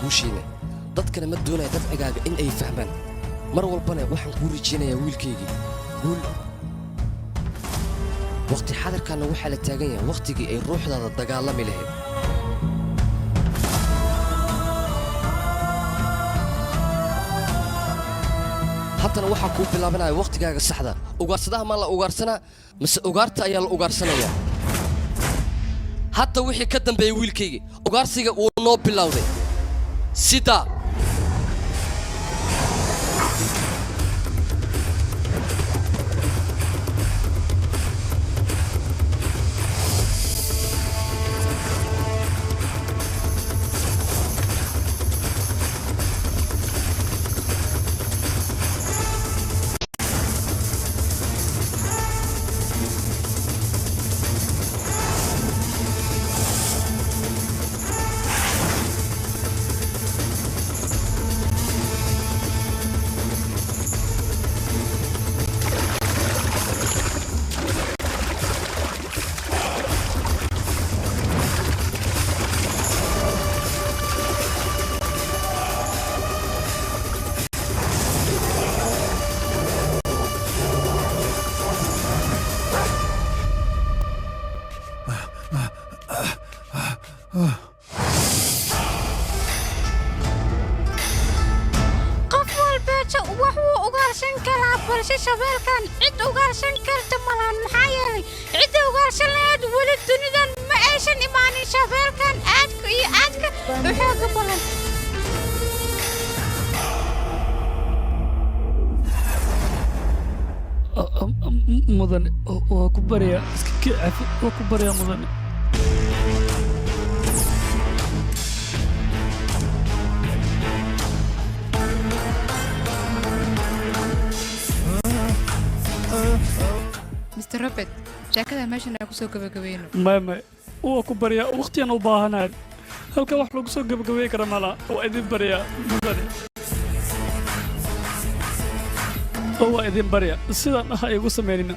guushiina dadkana ma doonaya dabcigaaga in ay fahmaan mar walbana waxaan kuu rajaynayaa wiilkaygii guul waqti xadarkaana waxaa la taagan yahay waqtigii ay ruuxdaada dagaalami lahayd haddana waxaa kuu bilaabanaya waqtigaaga saxda ugaarsadaha maa la ugaarsanaa mise ugaarta ayaa la ugaarsanayaa hadda wixii ka dambeeyey wiilkaygii ugaarsiga wuu noo bilowday sidaa shabeelkan cid ugaarsan karta malan maxaa yeelay cidda ugaarsan lahayd weli dunidan ma aysan imaanin shabeelkan aadka iyo aadka u xooga badan mudane waa ku baryaa iska kicaafi waa ku baryaa mudane Mr. Robert, jaakada meeshan aan ku soo gabagabayno. ما وكبريا وقتي أنا وباهنا هل كان واحد لقصو قبل كرمالا وإذن بريا مدني هو إذن بريا السيدان هاي يقص ميرنا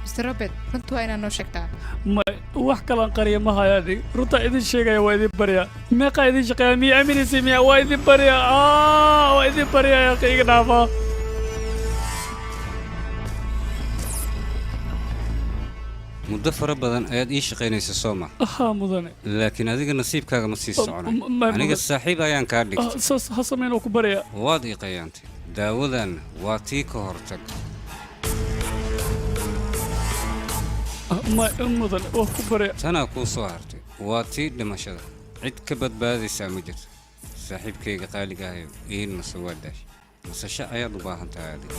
Mr. Robert, كنت وين نو شكتا ما وحكى لان قرية ما هاي هذه رتا إذن شيء وإذن بريا ما قا إذن شقيا مي أمين سميا وإذن بريا وإذن بريا يا أخي نافا muddo fara badan ayaad ii shaqaynaysa Soomaa mudane laakiin adiga nasiibkaaga ma sii soconay aniga saaxiib ayaan ka dhigtay ha sameeyno ku bariya waad ii qayaantay daawadan waa tii ka hortag ma mudane oo ku bariya tana ku soo hartay waa tii dhimashada cid ka badbaadaysa ma jirto saaxiibkayga qaaliga ah in masawadash nasasho ayaad u baahan tahay adiga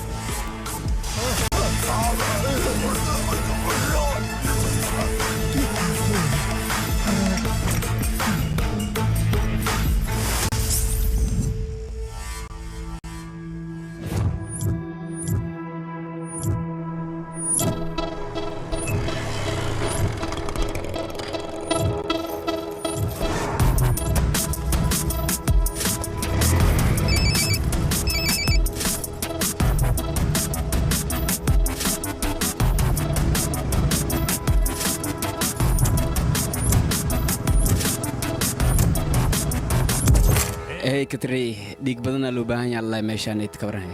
كتري ديك بدنا لو باهن يلا ماشان يتكبرن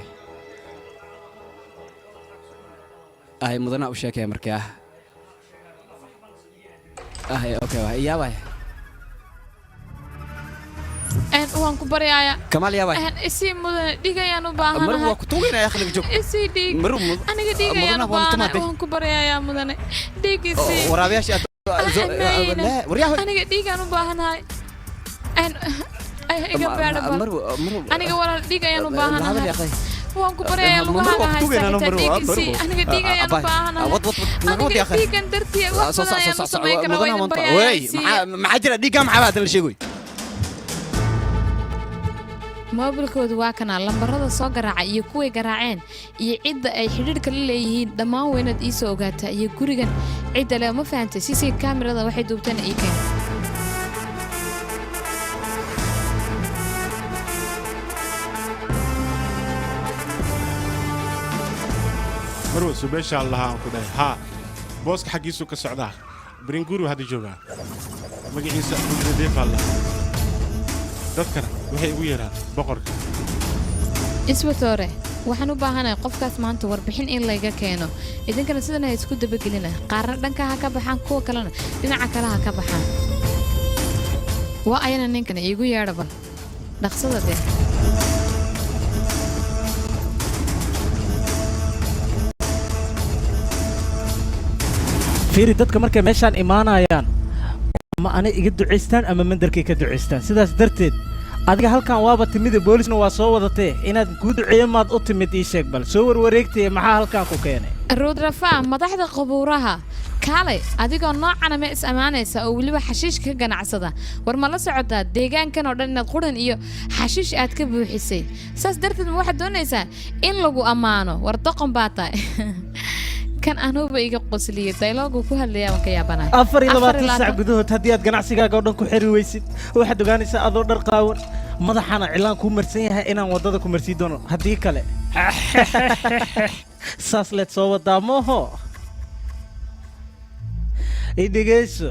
هاي مدنا وشاك يا مركاه هاي اوكي يا باي ان وان كبريايا كمال يا باي ان اسي مدن ديغيانو باهن مرو كتوغينا يا اخي جوك اسي ديغ مرو انا ديغيانو باهن وان كبريايا مدن ديغيسي ورابياش لا ورياه انا ديغيانو باهن هاي ان aniga walaal dhiig ayaan u baahanahay waan ku baryayaa lugaha haysta aniga dhiig ayaan u baahanahay aniga dhiigan dartii wax badan ayaan u samayn karaa waan baryayaa maxaa jira dhiigga maxaa baad la sheegay moobilkoodu waa kana lambarada soo garaaca iyo kuway garaaceen iyo cidda ay xidhiidhka la leeyihiin dhammaan weynaad ii soo ogaataa iyo gurigan cidda le ma fahantay sisi kaamirada waxay duubtana ii keen مروه سبيشال الله كده ها بوسك حقيسو كسعدا برينغورو هذا جوجا مجي عيسى ديف الله تذكر waxay ugu yeeraan boqorka. isbatoore waxaan u baahanahay qofkaas maanta warbixin in layga keeno idinkana sidan ay isku dabagelina qaarna dhanka ha ka baxaan kuwa kalena dhinaca kale ha ka baxaan waa ayana ninkan iigu yeedha bal dhaqsada dee fiiri dadka markay meeshaan imaanayaan ama anay iga ducaystaan ama mandarkay ka ducaystaan sidaas darteed adiga halkan waaba timid boolisna waa soo wadatay inaad ku duceeyo maad u timid ii sheeg bal soo warwareegtay maxaa halkan ku keenay ruudrafa madaxda qabuuraha kaalay adigoo noocana ma is amaanaysa oo weliba xashiish ka ganacsada war ma la socotaa deegaankan oo dhan inaad quran iyo xashiish aad ka buuxisay saas darteed ma waxaad doonaysaa in lagu ammaano war doqon baa tahay kan anuuba iga qosliyay dialogu ku hadlayaa waan ka yaabanahay 24 saac gudahood haddii aad ganacsigaaga oo dhan ku xiri weysid waxaad ogaanaysaa adoo dhar qaawan madaxana cilaan ku marsan yahay inaan wadada ku marsii doono haddii kale saas leed soo wadaa mooho idhegeyso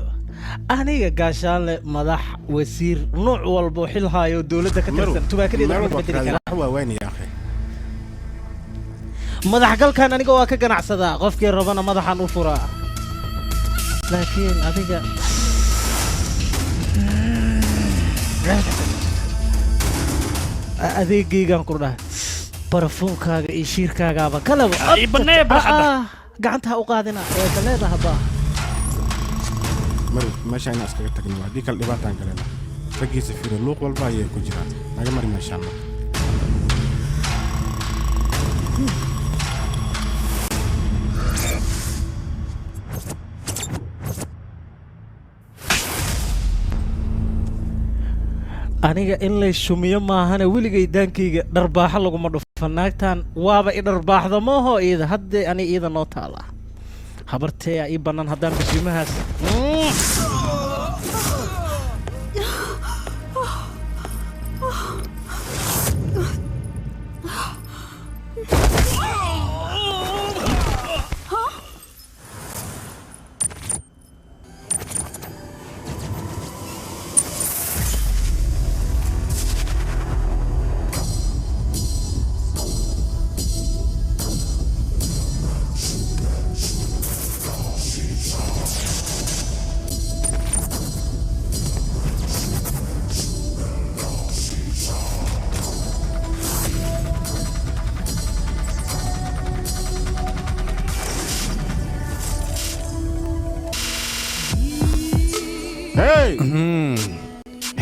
aniga gaashaanle madax wasiir nooc walba xil haayo dowladda ka tirsan tubaakadeeda ma bedeli karaa waa weyn yaa akhi madax galkan aniga waa ka ganacsadaa qofkii rabana madaxan u furaa laakiin adiga adeegaygaan ku dhahay barafuunkaaga iyo shiirkaagaaba kalaba gacanta ha u qaadina ee kaleeda haddaa mar meesha inaan iskaga tagno haddii kale dhibaataan galena raggiisa fiiro luuq walba ayay ku jiraan naga mari meeshaan aniga in lay shumiyo maahane weligay daankayga dharbaaxo laguma dhufan naagtan waaba i dharbaaxda mooho iida haddee ani iida noo taala habartee ii bannaan haddaan bishimahaas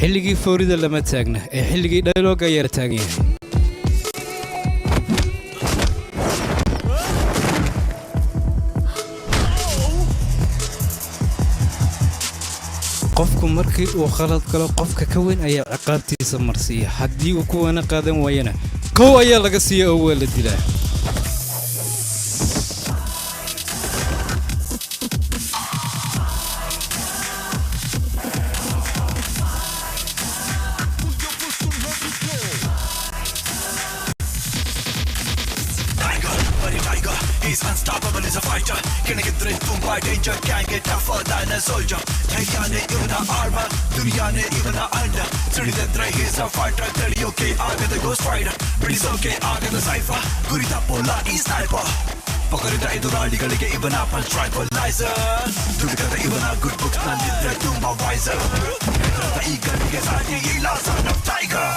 xilligii foorida lama taagna ee xilligii dialoog ayaa taagan yahay qofku markii uu khalad galo qofka ka weyn ayaa ciqaabtiisa marsiiya haddii uu kuwana qaadan waayana kow ayaa laga siiya oo waa la dilaa He's unstoppable as a fighter. Can I get through by danger? Can't get tougher than a soldier. Tayyane even a armor, Duryane even a under. Tridendra he's a fighter. Tell okay, Aga the ghost rider. Pretty okay, Aga the cipher. Gurita Pola is sniper. Pakarita iduraligalige even a punch tribalizer. Dudikata even a good books na nidra to my visor. The eagle is a Yila son of tiger.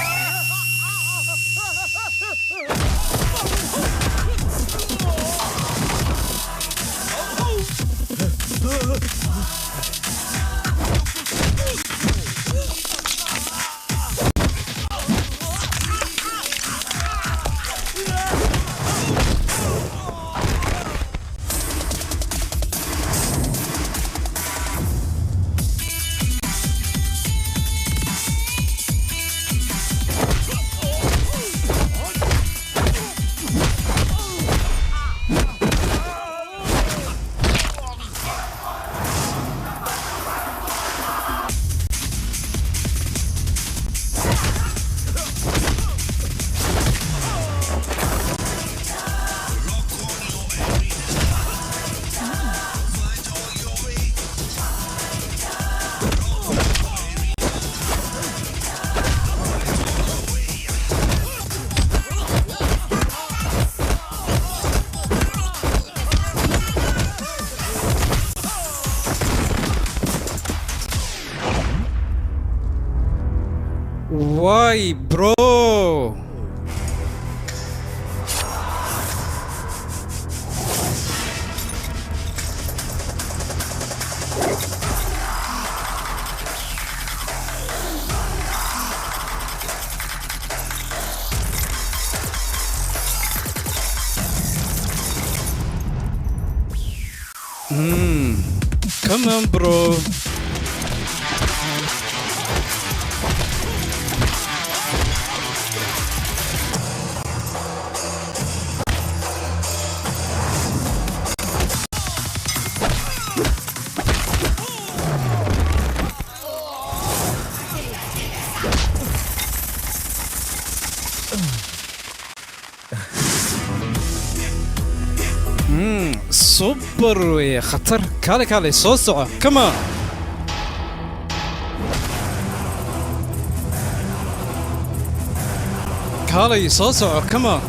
واي برو. Come on, bro. سوبر يا خطر. كالي كالي صوصعة كمان. كالي صوصعة كمان.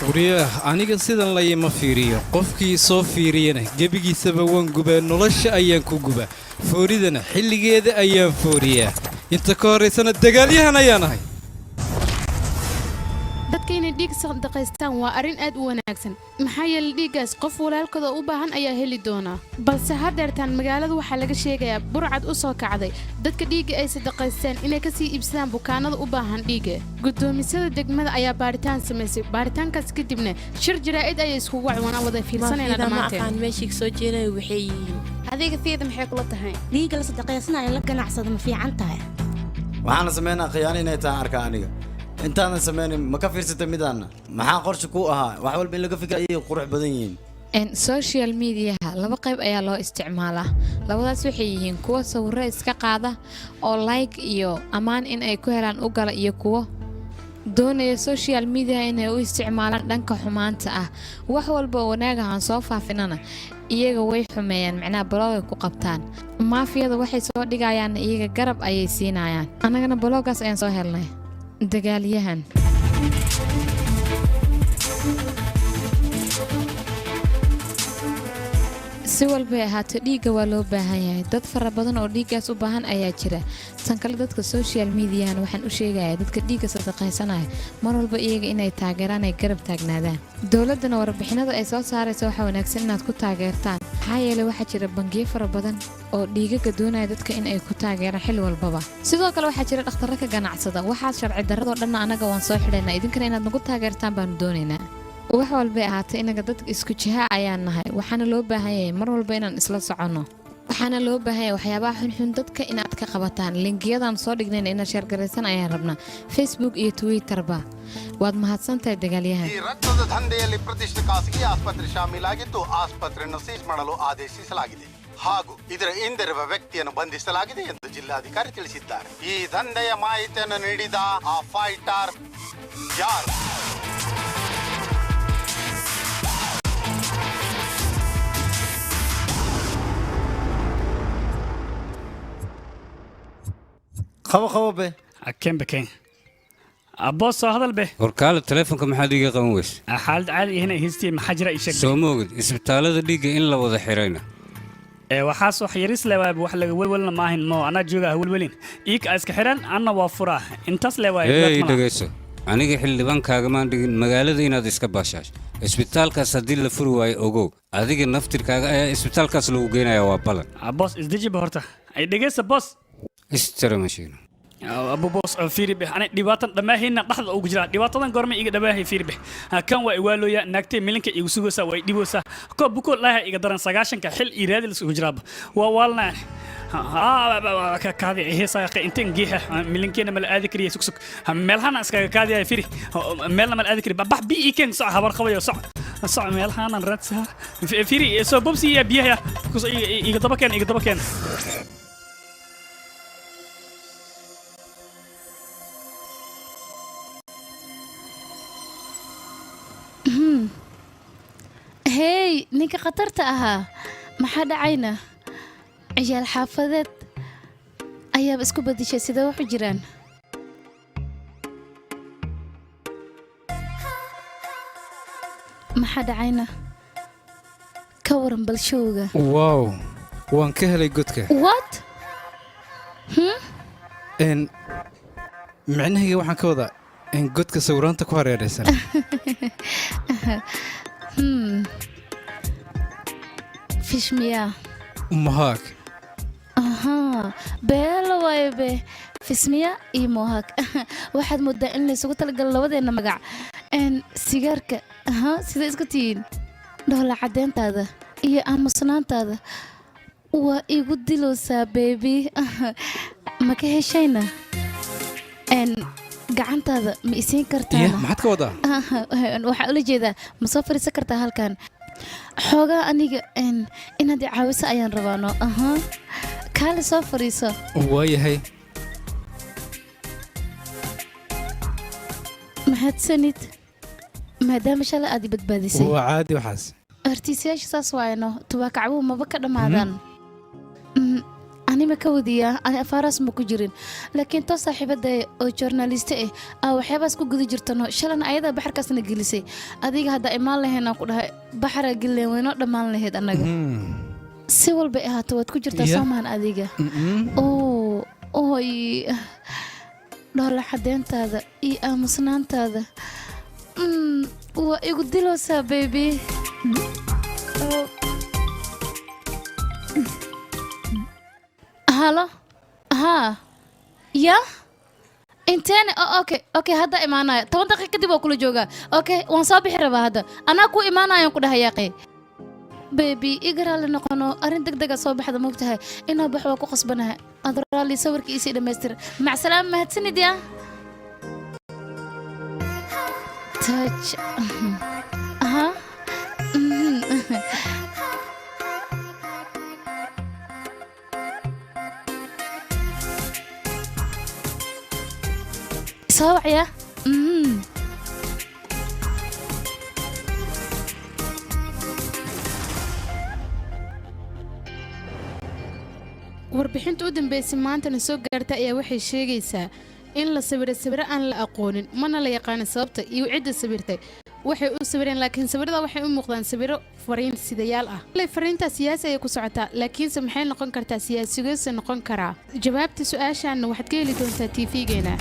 ورياه aniga sidan la yima fiiriyo qofkii soo fiiriyana gebigiisaba waan gubaa nolosha ayaan ku gubaa fooridana xilligeeda ayaan fooriyaa inta ka horeysana dagaalyahan ayaan ahay dadka inay dhiig sadaqaystaan waa arrin aad u wanaagsan maxaa yeelay dhiiggaas qof walaalkooda u baahan ayaa heli doona balse haddeertaan magaalada waxaa laga sheegayaa burcad u soo kacday dadka dhiigga ay sadaqaystaan inay ka sii iibsadaan bukaanada u baahan dhiigga guddoomisada degmada ayaa baaritaan samaysay baaritaankaas kadibna shir jaraa'id ayay iskugu wacwana wada fiirsanayna dhammaanteen meeshii soo jeeday waxay yihiin adiga fiida maxay kula tahay dhiigga la sadaqaysanayo la ganacsado ma fiican tahay waxaan sameynaa khiyaano inay tahay arka aniga intaanan sameynin ma ka fiirsatay midaana maxaa qorshe ku ahaa wax walba in laga fikir ayay qurux badan yihiin social mediaha laba qayb ayaa loo isticmaalaa labadaas waxay yihiin kuwa sawirro iska qaada oo like iyo ammaan in ay ku helaan u gala iyo kuwo doonaya social media inay u isticmaalaan dhanka xumaanta ah wax walba oo wanaagahan soo faafinana iyaga way xumeeyaan macnaha blog ku qabtaan maafiyada waxay soo dhigayaan iyaga garab ayay siinayaan anagana bloggaas ayaan soo helnay dagaalyahan si walba ahaato dhiigga waa loo baahan yahay dad fara badan oo dhiiggaas u baahan ayaa jira tan kale dadka social mediahan waxaan u sheegayaa dadka dhiigga sadaqaysanaya mar walba iyaga inay taageeraan ay garab taagnaadaan dowladdana warbixinada ay soo saaraysa waxaa wanaagsan inaad ku taageertaan maxaa yeelay waxaa jira bangiyo fara badan oo dhiigaga doonaya dadka in ay ku taageeraan xil walbaba sidoo kale waxaa jira dhakhtarro ka ganacsada waxaad sharci darradoo dhanna annaga waan soo xidhaynaa idinkana inaad nagu taageertaan baanu doonaynaa wax walbay ahaatay inaga dadka isku jiha ayaan nahay waxaana loo baahan yahay mar walba inaan isla soconno waxaana loo baahan yahay waxyaabaha xunxun dadka inaad ka qabataan linkiyadan soo dhignayna inaad sheergaraysan ayaan rabnaa Facebook iyo Twitterba waad mahadsantahay dagaalyahan ರಕ್ತದ ದಂಧೆಯಲ್ಲಿ ಪ್ರತಿಷ್ಠಿತ ಖಾಸಗಿ ಆಸ್ಪತ್ರೆ ಶಾಮೀಲಾಗಿದ್ದು ಆಸ್ಪತ್ರೆಯನ್ನು ಸೀಸ್ ಮಾಡಲು ಆದೇಶಿಸಲಾಗಿದೆ ಹಾಗೂ ಇದರ ಹಿಂದಿರುವ ವ್ಯಕ್ತಿಯನ್ನು ಬಂಧಿಸಲಾಗಿದೆ ಎಂದು ಜಿಲ್ಲಾಧಿಕಾರಿ ತಿಳಿಸಿದ್ದಾರೆ ಈ ದಂಧೆಯ ಮಾಹಿತಿಯನ್ನು ನೀಡಿದ ಆ ಫೈಟರ್ ಯಾರು خبا به كم بكين أبوس هذا البه وركالة تلفونك ما حد يجي قنوس حالد عادي هنا هيستي محجرة إيشك سو موجود اسبتالة دقيقة إن لا وضع حرينا وحاسو حيريس لواب وحلا ولا ما هن ما أنا جوجا هو الولين إيك أسك حران أنا وفراه إنتاس لواب إيه دقيسو أنا جي حل بان كاغمان دقين مقالة دينا ديسك باشاش اسبتال كاس هديل لفرواي أوجو هذيك النفتر كاغا اسبتال كاس لو جينا يا وابلا أبوس إزديجي بهرتا أي دقيس أبوس استرى ماشينا أبو بوس فيري به أنا دباتن لما هنا لحظة أو جرا دباتن قرمي إيجا دباه فيري به كان وإيوالو يا نكتي ملك يوسوسا ويدبوسا كو بكو لا إيجا درن سجاشن كحل إيراد السجراب ووالنا كذي هي ساق إنتين جيها ملكينا مال أذكري سكسك ملهنا اسكا كذي فيري ملنا مال أذكري بح بي إيكن صح هبر خوي صح صح ملهنا نرتها فيري سو بوبسي يا بيها كوس إيجا دبكان hey ninka khatarta ahaa maxaa dhacayna ciyaal xaafadeed ayaaba isku bedishay sidee wax u jiraan maxaa dhacayna ka waran balshowga wow waan ka helay godka what micnahayga waxaan ka wadaa in godka sawiraanta ku hareeraysan fish miyaa mohawk beelo waayo be fismiya iyo mohawk waxaad moodaa in laysugu talagalo labadeenna magac sigaarka sida isku tihiin dhoola caddeyntaada iyo aamusnaantaada waa igu dilowsaa beebi ma ka heshayna gacantaada ma isiin kartaa maxaad ka wadaa waxaa ula jeedaa ma soo fadhiisan kartaa halkan xoogaa aniga inaad i caawiso ayaan rabaano kaale soo fadhiiso waayahay mahadsanid maadaama shalay aad i badbaadisay waa caadi waxaas artiisayaasha saas waayno tubaakacbuhu maba ka dhammaadaan anima ka wadiyaa ani afaaraas ma ku jirin laakiin too saaxiibada oo joornaaliste ah waxyaabaas ku guda jirtano shalan ayadaa baxarkaasna gelisay adiga hadda imaan lahaynaan ku dhahay baxaraa gelileen waynoo dhammaan lahayd annaga si walbay ahaato waad ku jirtaa soomaan adiga oy dhoola cadeyntaada iyo aamusnaantaada waa igu dilowsaa baby halo ya inteene okay hadda imaanaya 10 daqiiqo kadib waa kula joogaa okay waan soo bixi rabaa hadda anaa ku imaanayaan ku dhahay yaaqay baby igaraale noqono arrin degdega soo baxda moogtahay inaa bax waa ku qasbanahay adraali sawirkii isii dhammaystir mac salaam mahadsanid ya touch صوع يا warbixinta u dambeysay maantana soo gaarta ayaa waxay sheegaysaa in la sawiro aan la aqoonin mana la yaqaan sababta iyo cidda sawirtay waxay u sawireen laakiin sawirada waxay u muuqdaan sawiro fariin sidayaal ah fariinta siyaasi ay ku socotaa laakiinse maxay noqon kartaa siyaasigeesa noqon karaa jawaabta su'aashaana waxaad ka heli doontaa TV-geena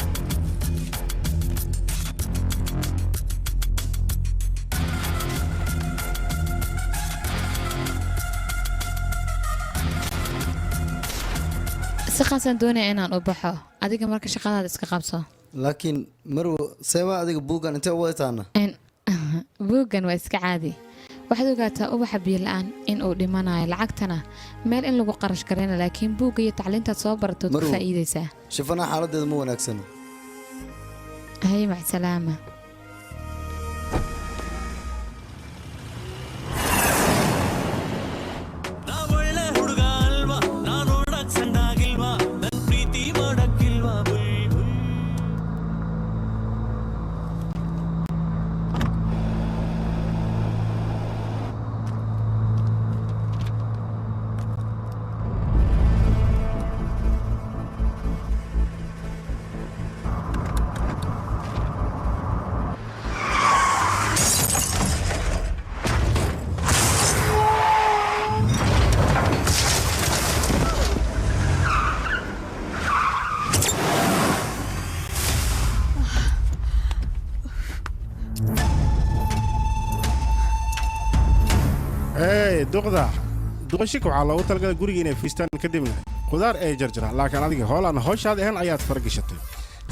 سقاسن دوني إن أنا أبحه أديك مركز شغالة دسك قابصة لكن مرو سوا أديك بوغان أنت وقتنا إن بوغان واسك عادي واحد وقتها أبو حبي الآن إن أودي مانا لعقتنا مال إن لو قرش كرينا لكن بوغي تعلنت تصبر تدفع إيدي سا شوفنا حالة مو نكسنا هاي مع السلامة duqashik waxaa loogu talagalay guriga inay fiistaan kadibna qudaar ay jarjaraan laakiin adiga hoolaan hawshaad ahaan ayaad faragashatay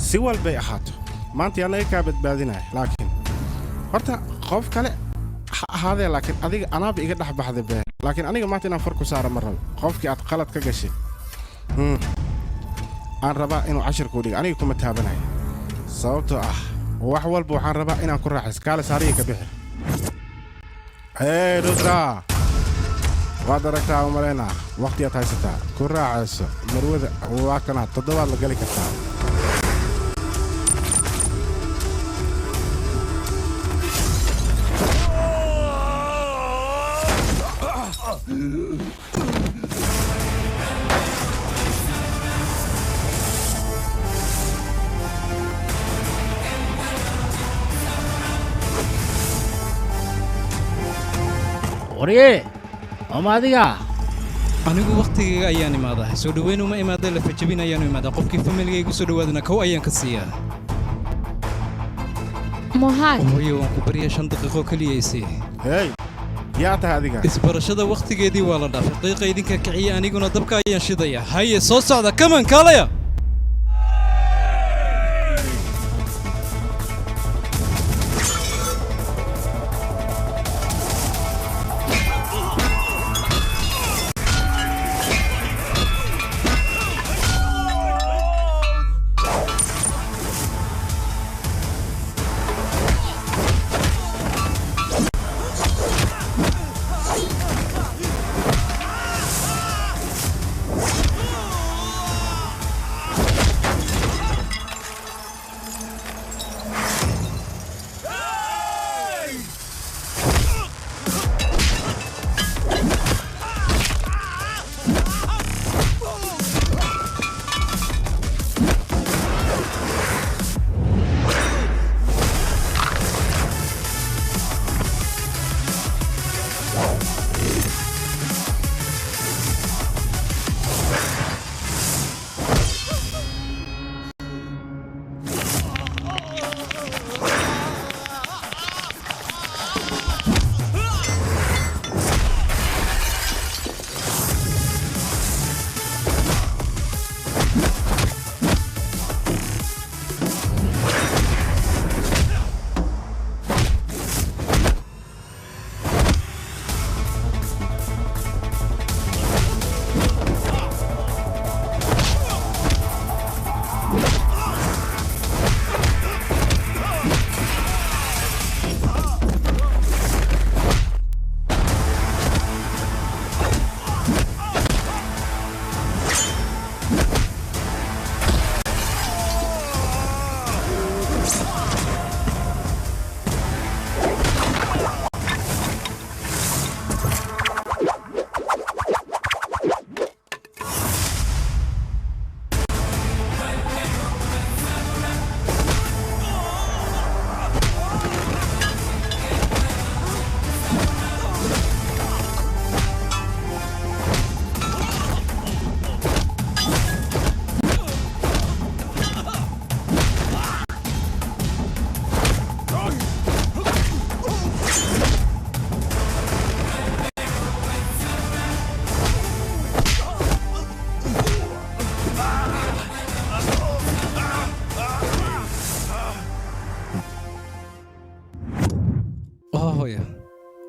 si walbay ahaato maanta anaga kaa badbaadinaya laakiin horta qof kale ha ahaadee laakiin adiga anaaba iga dhex baxday bee laakiin aniga maanta inaan far ku saara ma rabo qofkii aad qalad ka gashay aan rabaa inuu cashir kuu dhiga aniga kuma taabanaya sababtoo ah wax walba waxaan rabaa inaan ku raaxayso kaale saariya ka bixi rudra waad aragtaa umalaynaa waqtiyaad haysataa ku raacayso marwada waa kanaa 7 la gali kartaa warye ama adiga anigu waqtigayga ayaan imaadaa soo dhaweyn uma imaada la fajabin ayaan imaadaa qofkii familigayga igu soo dhawaadana kow ayaan ka siiyaa mohaad hooyo waan ku baryaa 5 daqiiqo kaliya isii hey yaa tahay adiga isbarashada waqtigeedii waa la dhaafay qiiqa idinka kiciya aniguna dabka ayaan shidaya haye soo socda kaman kaalaya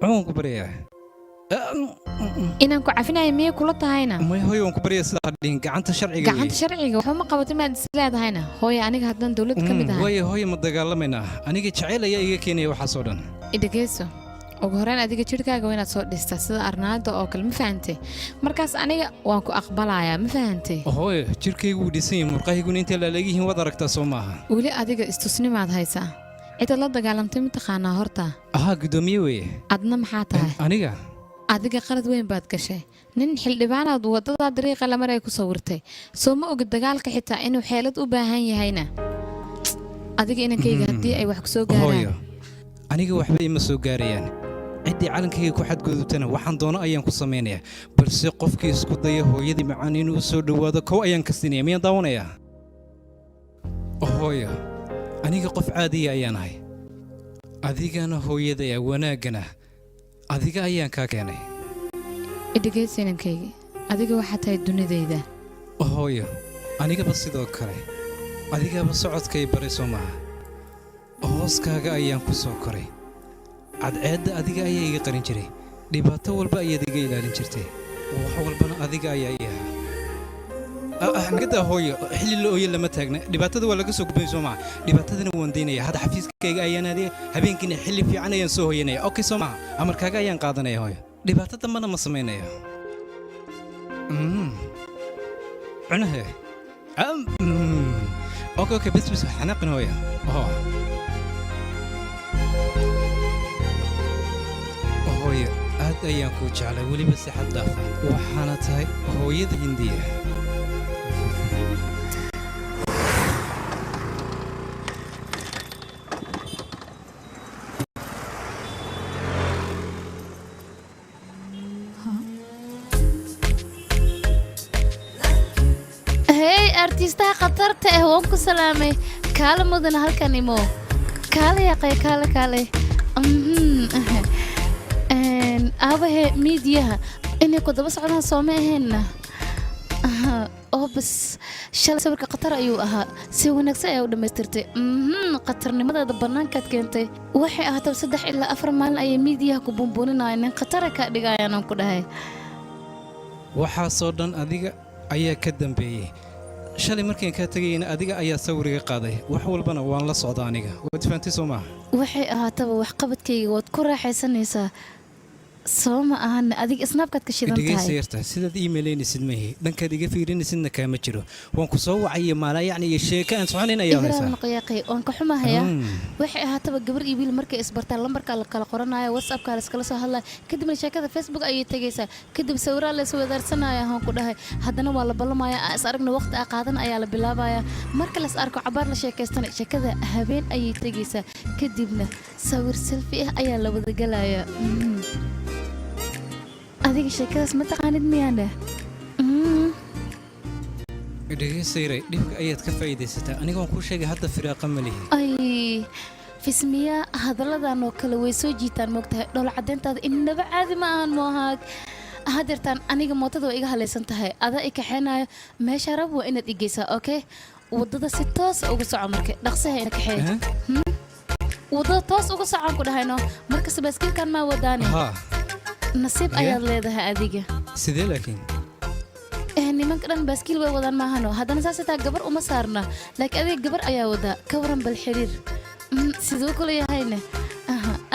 waan ku baryaa inaan ku cafinayo miyay kula tahayna may hooyo waan ku baryaa sida dhiin gacanta sharciga gacanta sharciga waxa ma qabato maad isleedahayna hooyo aniga haddaan dawlad ka mid ahay hooyo ma dagaalamayna aniga jacayl ayaa iga keenaya waxaas oo dhan idageyso ugu horreyn adiga jidhkaaga waa inaad soo dhistaa sida arnaada oo kale ma fahantay markaas aniga waan ku aqbalayaa ma fahantay hooyo jidhkaygu wuu dhisan yahay murqahayguna intay laaleegyihiin waad aragtaa soo maaha weli adiga istusnimaad haysaa cida la dagaalamtay mataqaanaa horta ahaa guddoomiye weeye adna maxaa tahay aniga adiga qalad weyn baad gashay nin xildhibaanaad wadada dariiqa la maray ku sawirtay soo ma ogid dagaalka xitaa inuu xeelad u baahan yahayna adiga inankayga haddii ay wax ku soo gaaraan aniga waxba ima soo gaarayaan ciddii calankayga ku xadgudubtana waxaan doono ayaan ku samaynayaa balse qofkii isku daya hooyadii macaan inuu u soo dhowaado kow ayaan ka siinaya miyaan daawanayaa hooyo aniga qof caadiya ayaan ahay adigana hooyadaya wanaaggana adiga ayaan kaa keenay idhegeysa inankayga adiga waxaa tahay dunidayda hooyo anigaba sidoo kale adigaba socodkay baray soo maaha hooskaaga ayaan ku soo koray cadceedda adiga ayaa iga qarin jiray dhibaato walba ayaad iga ilaalin jirtay wax walbana adiga ayaa ii ahaa nagada hooyo xilli la ooye lama taagna dhibaatada waa laga soo gudbay soo maaha dhibaatadana waan daynaya hadda xafiiskayga ayaan aadaya habeenkiina xilli fiican ayaan soo hooyanaya okay soo maaha amarkaaga ayaan qaadanaya hooyo dhibaato dambana ma samaynayo cunahe okay bes xanaaqin hooyo hooyo aad ayaan kuu jeclay weliba si xad dhaaf ah waxaana tahay hooyada hindiya artistaha khatarta ah waan ku salaamay kaala mudan halkan imo kaala yaqay kaala aabahe miidiyaha inay ku daba socdaan soo ma aheenna oo bas shalay sawirka khatar ayuu ahaa si wanaagsan ayaa u dhammaystirtay khatarnimadeeda bannaankaad keentay waxay ahaataba 3 ilaa 4 maalin ayay miidiyaha ku bumbuuninayaan nin khatara ka dhigayaan aan ku dhahay waxaasoo dhan adiga ayaa ka dambeeyey shalay markaan kaa tagayna adiga ayaa sawiriga qaaday wax walbana waan la socdaa aniga waad fahamtay soo maaha waxay ahaataba wax qabadkayga waad ku raaxaysanaysaa soo ma ahan adiga snaabkaad ka shidan tahay dhegeysa yarta sidaad iimaylaynaysid mahi dhankaad iga fiirinaysidna kaama jiro waan ku soo wacay maalaa yacni iyo sheeko aan soconayn ayaa haysaa qayaaqay waan ka xumahayaa waxay ahaataba gabar iyo wiil markay isbartaan lambarka la kala qoranayo whatsappka la iskala soo hadlaa kadibna sheekada facebook ayay tagaysaa kadib sawirada la isoo wadaarsanaya aan ku dhahay haddana waa la ballamaya is aragna waqti ah qaadan ayaa la bilaabaya marka la is arko cabaar la sheekaystana sheekada habeen ayay tagaysaa kadibna sawir selfie ah ayaa la wada galaya adiga sheekadaas ma taqaanid miyaane dhegeysayrey dhibka ayaad ka faa'iidaysataa anigoon kuu sheegay hadda firaaqa ma lihi ay fismiya hadalladan oo kale way soo jiitaan moogtahay dhowr caddeyntaada innaba caadi ma ahan moohaag hadeertaan aniga mootada waa iga halaysan tahay adaa i kaxeenaayo meesha rab waa inaad igeysaa okay waddada si toos uga soco marka dhaqsaha ina kaxeeya waddada toos uga socon ku dhahayno markasta baaskiilkan maa wadaane nasiib ayaad leedahay adiga sidee laakiin nimanka dhan baaskiil way wadaan maahano haddana saas taa gabar uma saarna laakiin adiga gabar ayaa wadaa ka waran bal xiriir siduu kula yahayne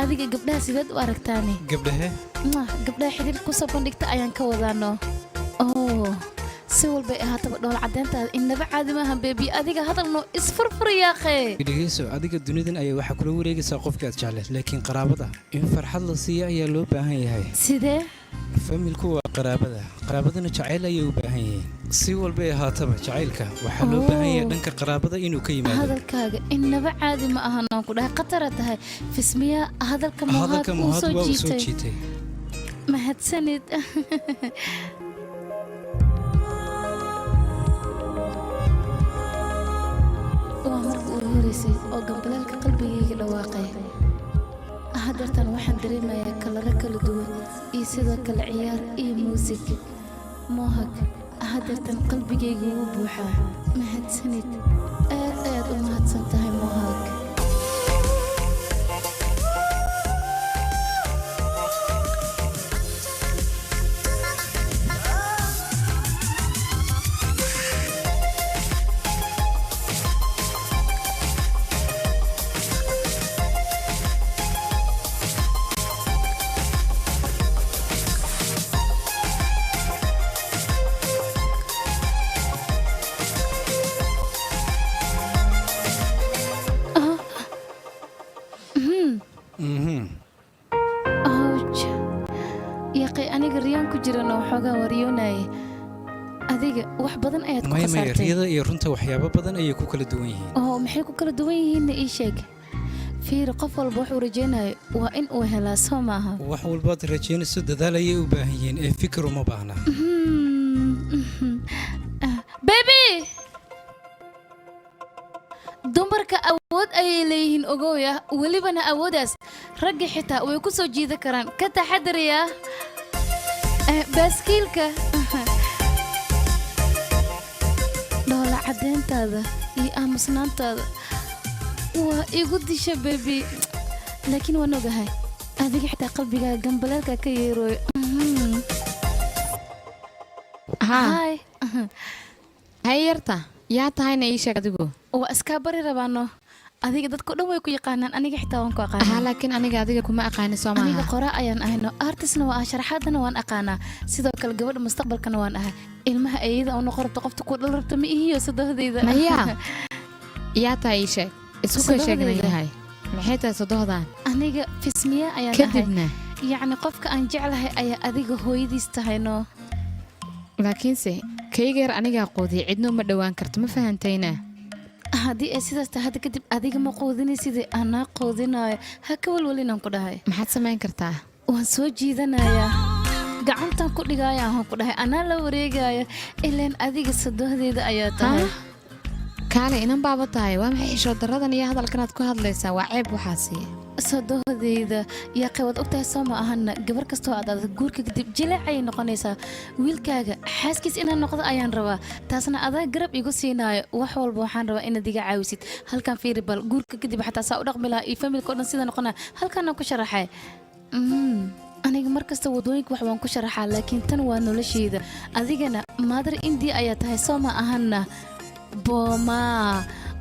adiga gabdhaha sideed u aragtaani gabdhaha xiriir ku soo bandhigta ayaan ka wadaano si walbay ahaataba dhool caddeyntaada innaba caadi maaha beebi adiga hadalno isfurfur yaaqee dhegeyso adiga dunidan ayaa waxaa kula wareegaysaa qofka aad jecleed laakiin qaraabada in farxad la siiya ayaa loo baahan yahay sidee familku waa qaraabadana jacayl ayay u baahan yihiin si walbay ahaataba jacaylka waxaa loo baahan yahay dhanka qaraabada inuu ka yimaado hadalkaaga innaba caadi ma ahan aan ku dhahay khatara tahay fismiya hadalka muhaad uu soo jiitay mahadsanid waa marka uu horeysay oo gambalaalka qalbigayga dhawaaqay hadeertan waxaan dareemayaa kalaro kala duwan iyo sidoo kale ciyaar iyo muusig moohag hadeertan qalbigayga wuu buuxaa mahadsanid aad ayaad u mahadsan tahay moohag adiga wax badan ayaad ku khasartay riyada iyo runta waxyaabo badan ayay ku kala duwan yihiin maxay ku kala duwan yihiin ii sheeg fiir qof walba wuxuu rajaynayo waa in uu helaa soo maaha wax walbaad rajaynayso dadaal ayay u baahan yihiin ee fikir uma baahna baby dumarka awood ayay leeyihiin ogowya welibana awooddaas ragga xitaa way ku soo jiidan karaan ka taxadariya baaskiilka dhoola caddeyntaada iyo aamusnaantaada waa igu disha bebi laakiin waan ogahay adiga xitaa qalbigaaga gambaleelka ka yeerooyo hay yarta yaa tahayna ii sheeg adigu waa iskaa bari rabaano adiga dadku dhan way ku yaqaanaan aniga xitaa waan ku aqaanaa laakiin aniga adiga kuma aqaani soo maaha aniga qoraa ayaan ahayno artistna waa sharaxaadana waan aqaanaa sidoo kale gabadha mustaqbalkana waan ahay ilmaha ayada oo noqon rabta qofta ku dhal rabta ma ihiyo sadohdayda maya yaa tahay ii sheeg isku ka sheegnayahay maxay tahay sadohdaan aniga fismiya ayaan ahay kadibna yacni qofka aan jeclahay ayaa adiga hooyadiis tahayno laakiinse kayga yar anigaa quudiya cidna uma dhowaan karto ma fahantayna haddii ay sidaas tahay hadda kadib adiga ma quudinay sidii anaa quudinayo ha ka walwalinaan ku dhahay maxaad samayn kartaa waan soo jiidanayaa gacantan ku dhigaya aan ku dhahay anaa la wareegaya ilaan adiga sadohdeeda ayaa tahay kaale inan baaba tahay waa maxay xishood daradan iyo hadalkanaad ku hadlaysaa waa ceeb waxaasi sadohdeyda yaa qaybad ogtahay soo ma ahana gabar kastoo aad adag guurka kadib jileecayay noqonaysaa wiilkaaga xaaskiis inaan noqdo ayaan rabaa taasna adaa garab igu siinaayo wax walba waxaan rabaa inaad iga caawisid halkan fiiri bal guurka kadib xataa saa u dhaqmi lahaa iyo familka oo dhan sida noqonaa halkaanaan ku sharaxay aniga markasta wadooyinka wax waan ku sharaxaa laakiin tan waa nolosheyda adigana maadar indiya ayaa tahay soo ma ahana booma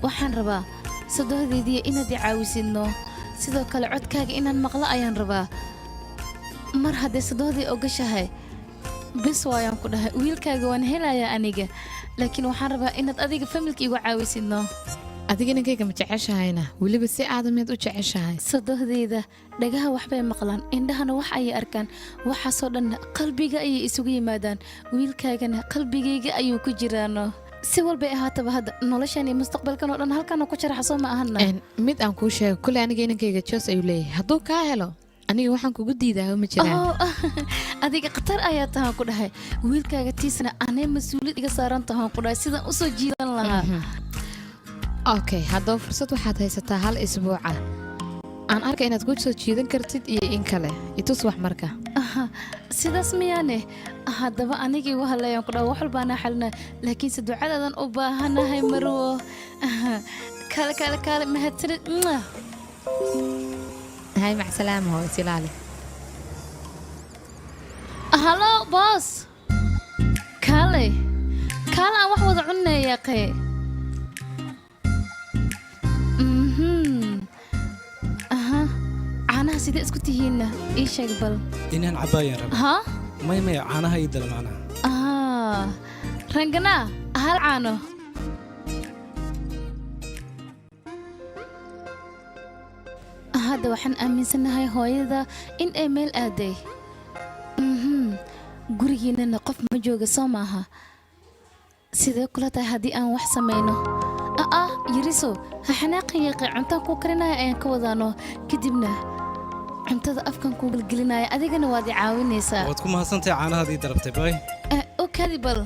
waxaan rabaa sadohdeedii inaad i caawisidno sidoo kale codkaaga inaan maqlo ayaan rabaa mar hadday sadohdii ogashahay bis waayaan ku dhahay wiilkaaga waan helayaa aniga laakiin waxaan rabaa inaad adiga familka igu caawisidno adiga ninkayga ma jeceshahayna weliba si aadamiyaad u jeceshahay sadohdeyda dhagaha waxbay maqlaan indhahana wax ayay arkaan waxaasoo dhanna qalbiga ayay isugu yimaadaan wiilkaagana qalbigayga ayuu ku jiraano si walbay ahaataba hadda noloshan iyo mustaqbalkan oo dhan halkaana ku jaraxa soo ma ahana mid aan kuu sheego kule aniga inankayga joos ayuu leeyahay hadduu kaa helo aniga waxaan kugu diidaa ma jiraan adiga khatar ayaa tahaan ku dhahay wiilkaaga tiisna anay mas-uuliyad iga saaran tahaan ku dhahay sidaan usoo jiidan lahaa okay haddaba fursad waxaad haysataa hal isbuuca aan arka inaad ku soo jiidan kartid iyo in kale itus wax marka sidaas miyaane haddaba anigii igu hadlayaan ku dhaha wax walbaanaa xalinaa laakiinse ducadaadan u baahanahay marwo kaale mahadsanid hay macsalaama hoo isilaali halo boos kaale aan wax wada cunnayaa qaye caanaha sidee isku tihiinna ii sheeg bal inaan cabaayaan raba ha maya caanaha ii dala macnaha ranganaa hal caano hadda waxaan aaminsanahay hooyada in ay meel aaday gurigiinana qof ma jooga soo maaha sidee kula tahay haddii aan wax samayno yariso ha xanaaqan yaqay cuntaan kuu karinaya ayaan ka wadaano kadibna cuntada afkan kuu gelgelinaya adigana waad i caawinaysaa waad ku mahadsantahay caanahaadii dalabtay bay okadi bal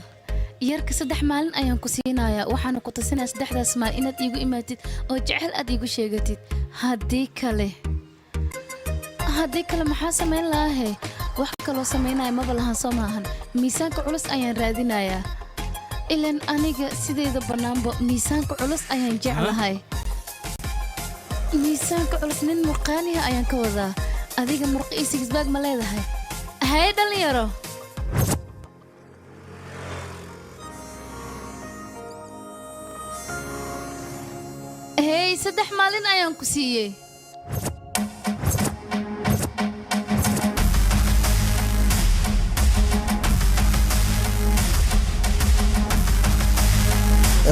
yarka 3 maalin ayaan ku siinayaa waxaana ku tusinayaa 3daas maalin inaad iigu imaatid oo jecel aad iigu sheegatid haddii kale maxaa samayn lahahe wax kaloo samaynaya maba lahan soo maahan miisaanka culus ayaan raadinayaa ilan aniga sidayda bannaanba miisaanka culus ayaan jeclahay miisaanka culus nin murqaaniha ayaan ka wadaa adiga murqa iyo sigisbaag ma leedahay haye dhalinyaro hey 3 maalin ayaan ku siiyey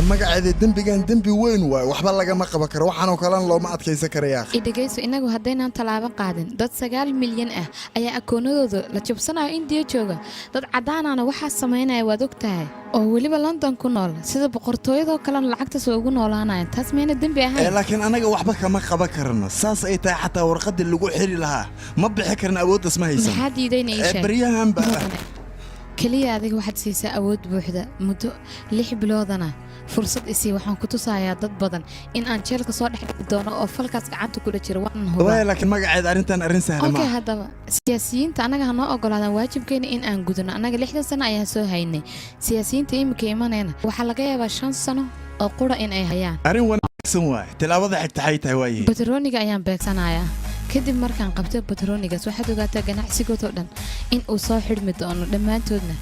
magaceeda dembigan dembi weyn waay waxba lagama qaban karo waxaanoo kalena looma adkaysan karayaa idhagayso inagu haddaynaan tallaabo qaadin dad 9 milyan ah ayaa akoonadooda la jabsanayo indiya jooga dad caddaanaana waxaa samaynaya waad og tahay oo weliba london ku nool sida boqortooyadoo kalena lacagtaas way ugu noolaanayaan taas miyayna dembi ahayn laakiin anaga waxba kama qaban karno saas ay tahay xataa warqadii lagu xiri lahaa ma bixi karna awooddaas ma haysan maxaa diidayna ii sheeg baryahanba keliya adiga waxaad siisaa awood buuxda muddo 6 biloodana fursad isii waxaan ku tusayaa dad badan in aan jeelka soo dhex doono oo falkaas gacanta kula jiro waan hubaa laakiin magaceeda arrintan arrin sahlan ma okay haddaba siyaasiyiinta anaga ha noo ogolaadaan waajibkeena in aan gudano anaga 60 sano ayaan soo haynay siyaasiyiinta imika imanayna waxaa laga yaabaa 5 sano oo qura in ay hayaan arrin wanaagsan waay tilaabada xigta xay tahay waaye batrooniga ayaan beegsanayaa kadib markaan qabto batroonigaas waxaad ogaataa ganacsigoodoo dhan in uu soo xidhmi doono dhammaantoodna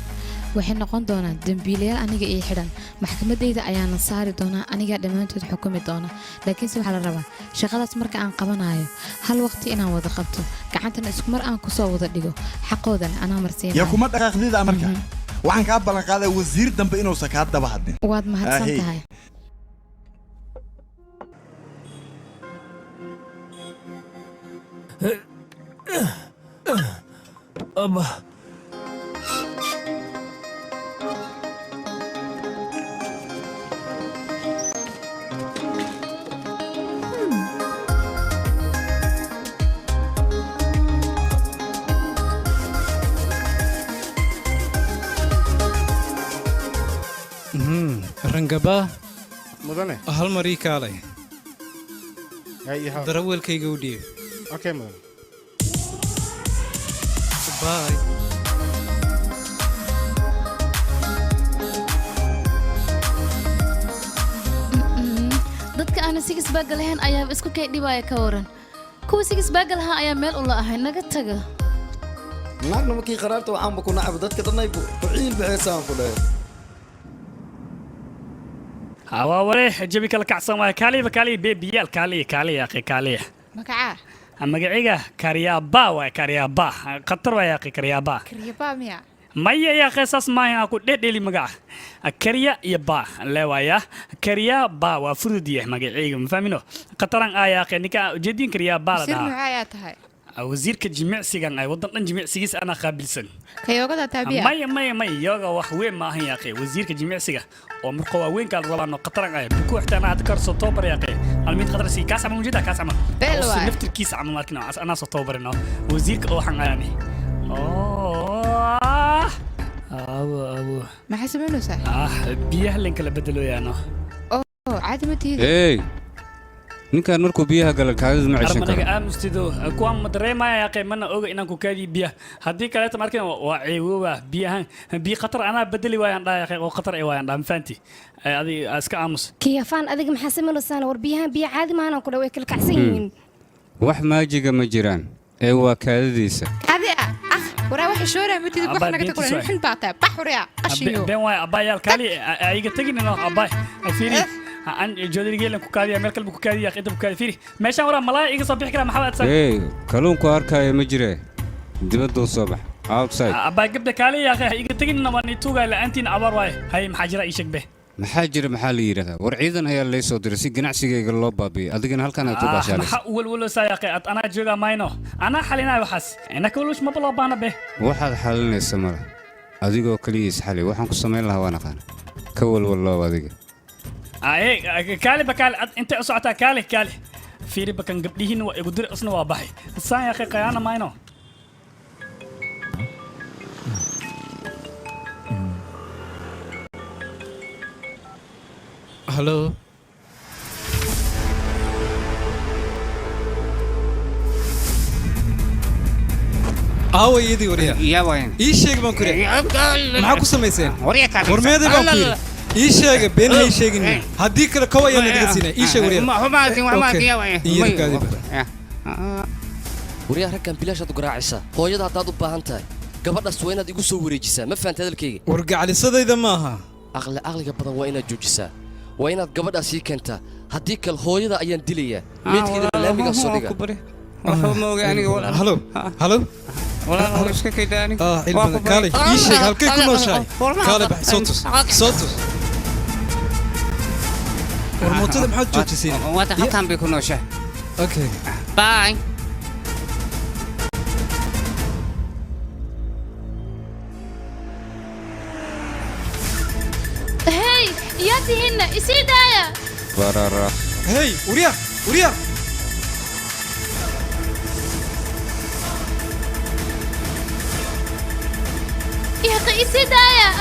waxay noqon doonaan dembiilayaal aniga ii xidhan maxkamaddayda ayaana saari doonaa anigaa dhammaantood xukumi doona laakiinse waxaa la rabaa shaqadaas marka aan qabanayo hal waqti inaan wada qabto gacantana iskumar aan ku soo wada dhigo xaqoodana anaa marsiinaya yaa kuma dhaqaaqdida marka waxaan kaa ballan qaaday wasiir dambe inuusan kaa daba hadlin waad mahadsan tahay أما rangabaa mudane hal mar ii kaalay Hey, darawalkayga u dhiib okay mudane bye dadka aan sigis baaga lahayn ayaa isku kay dhibaya ka waran kuwa sigis baaga lahaa ayaa meel u la ahay naga taga naagna markii qaraarta waxaanba ku nacab dadka dhanay ku ciil bixisaan ku dhahay hawaaware jabi kala kacsan waa kaaliya beebiyal kaaliya akhi kaaliya magacaa magaciga karyaaba waa karyaaba khatar waa akhi karyaaba karyabaa miya maya ya qeesas maahan ku dhedheli magaca karya iyo ba leewaya karya ba waa fudud yahay magaciga ma fahmino khataran ayaa akhi ninka ujeedin karya ba la sir dhahaa maxaa ayaa tahay wasiirka jimicsigan ay wadan dhan jimicsigiis ana qaabilsan kayoogada taabiya maya yoga wax weyn maahan ya akhi wasiirka jimicsiga oo marka waa weyn ka rabaan khataran ay ku xitaana aad kar soo tobar ya akhi almid khadar si kaas ama mujida kaas ama oo naftirkiisa ama markina ana soo tobarino wasiirka oo waxan ayani أبو ما حسبينه صح بيها لين كلا بدلوا يانا عادي ما تيجي إيه ninkan markuu biyaha gala kaadida ma ceshan karo armanaga aamustido kuwan madareemaya ya qiimana oga inaan ku kaadi biyaha haddii kaleeto markan waa ciiwowa biyahan biyo khatar anaa bedeli waayaan dhaaya oo khatar ay waayaan dhaan faanti adiga iska aamus kiyafaan adiga maxaa sameynaysaa war biyahan biyo caadi maahan ku dhaway kala kacsan yihiin wax maajiga ma jiraan ee waa kaadidiisa هذه ورا واحد شورى متى تروح نقدر تقول نحن بعتها بحر يا أشيو بين واي أباي الكالي أيجي تجي إنه أباي فيري عن جودي جيلن كوكادي أمريكا بكوكادي يا أخي بكوكادي فيري ماشي ورا ملاي يجي صبيح كلام محمد سام إيه كلون كواركا يا مجري دبدو الصبح outside أباي جبت كالي يا أخي يجي تجي إنه ما نتوقع لأنتين عبر واي هاي محاجرة إيشك به maxaa jira maxaa la yiraahdaa war ciidan ayaa lay soo diray si ganacsigayga loo baabiyo adigana halkan aad u baashaalayso maxaa wal saayaqay ana jooga mayno ana xalinay waxaas inaka walash ma bala baana be waxaad xalinaysaa mara adigoo kaliya isxali waxaan ku sameyn lahaa waan aqaan ka walwallow adiga kaali bakaali inta u socotaa kaali fiiri bakan gabdhihiin waa igu dir isna waa baxay saayaqay qayana mayno Hello. Awa yidi wariya. Ya wayn. Ii sheeg baan ku riyaa. Maxaa ku samayseen? Wariya ka. Warmeeday baan ku yiri. Ii sheeg been hay sheegin. Haddii kale kow ayaan naga siinay. Ii sheeg wariya. Ma ya wayn. Wariya raggan bilaashad garaacaysa. Hooyada hadaad u baahan tahay. Gabadhaas waa inaad igu soo wareejisaa. Ma fahantaa hadalkayga? Wargacalisadayda maaha. Aqliga badan waa inaad joojisaa. waa inaad gabadhaas ii keentaa haddii kale hooyada ayaan dilayaa meedkeeda laamiga soo dhiga waxba ma oga aniga walaal halo walaal iska kaydaani ilbana kaalay ii sheeg halkay ku nooshahay kaalay bax soo tus war mootada maxaad joojiseen waad halkan bay ku nooshahay okay bye ياتي هنا يصير دايا برارا هي وريا يا اخي يصير دايا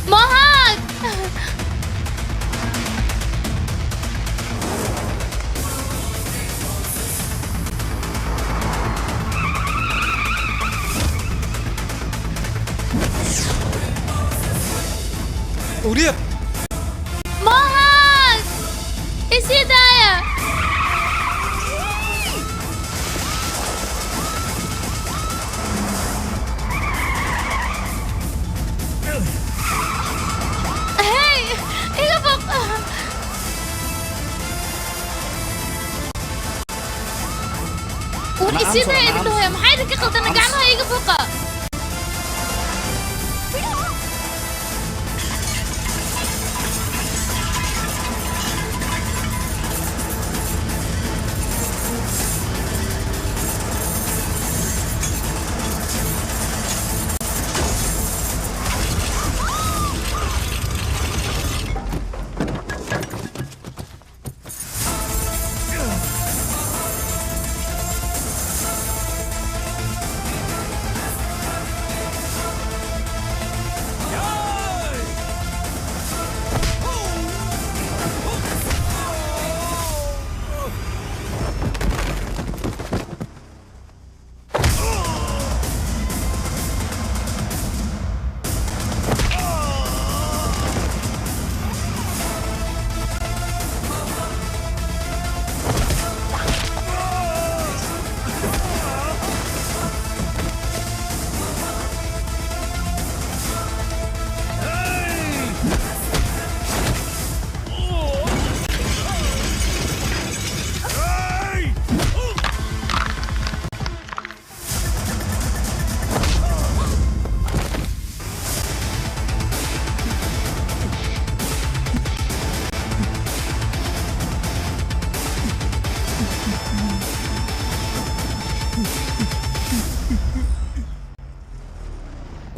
مهاك وريا مهاك يصير دايا هي يقفق وريسي دايا دلوها ما حيدك يقلت انا قعناها يقفق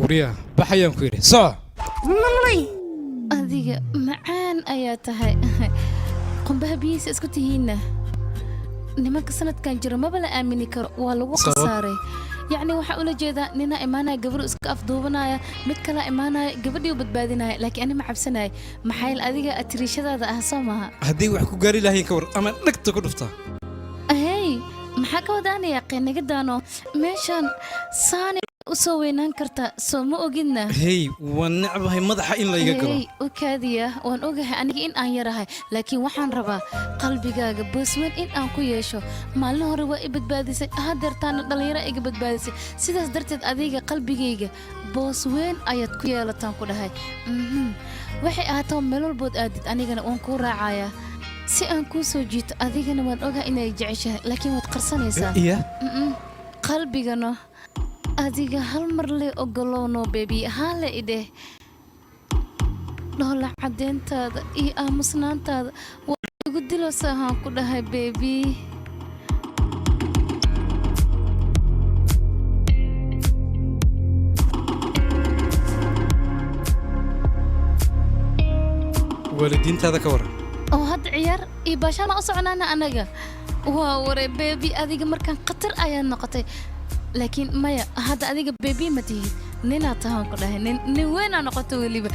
وريا بحيان كويري صع adiga macaan ayaa tahay qumbaha biyihiisa isku tihiinna nimanka sanadkan jiro maba la aamini karo waa lagu khasaaray yacni waxaa ula jeedaa nina imaanaya gabadhu iska afduubanaya mid kala imaanaya gabadhii u badbaadinaya laakiin ani ma cabsanaya maxaa yeel adiga atiriishadaada ah soo maaha haddii wax ku gaari lahayn ka war ama dhegta ku dhuftaa hey maxaa ka wadaanaya qeynigadaano meeshan saani u soo weynaan kartaa soo ma ogidna hey waan necbahay madaxa in layga galo u kaadiya waan ogahay aniga in aan yarahay laakiin waxaan rabaa qalbigaaga boosweyn in aan ku yeesho maalin hore waa i badbaadisay hadeertaana dhallinyaro iga badbaadisay sidaas darteed adiga qalbigayga boosweyn ayaad ku yeelataan ku dhahay waxay ahaataa meel walbood aadid anigana waan kuu raacayaa si aan kuu soo jiito adigana waan ogahay inay jeceshahay laakiin waad qarsanaysaa qalbigana adiga hal mar le ogolowno bebi haale idheh dhoola caddeyntaada iyo aamusnaantaada waa igu diloosa ahaan ku dhahay bebi waalidiintaada ka waran oo hadda ciyaar iyo baashaan u soconaana anaga waa ware bebi adiga markaan khatar ayaad noqotay laakiin maya hadda adiga bebi ma tihid ninaad tahaan ku dhahay nin weynaa noqoto weliba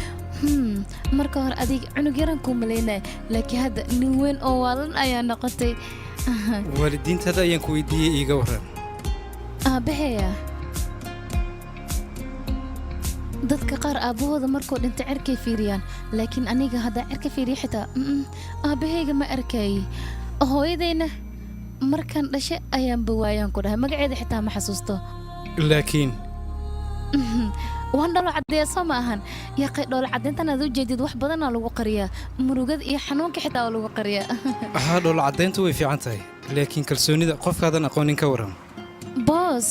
marka hore adiga cunug yaran kuu malaynaya laakiin hadda nin weyn oo waalan ayaa noqotay waalidiintaada ayaan ku weydiiyey iiga waran aabbaheya dadka qaar aabbahooda markuu dhintay cerkay fiiriyaan laakiin aniga haddaa cerka fiiriya xitaa aabbahayga ma arkayey hooyadayna markaan dhashe ayaanba waayaan ku dhahay magaceeda xitaa ma xasuusto laakiin waan dholo caddeeya soo ma ahan yaqay dholo caddeyntan aad u jeedid wax badanaa lagu qariyaa murugada iyo xanuunka xitaa waa lagu qariyaa haa dholo caddeyntu way fiican tahay laakiin kalsoonida qofkaadan aqoonin ka waran boos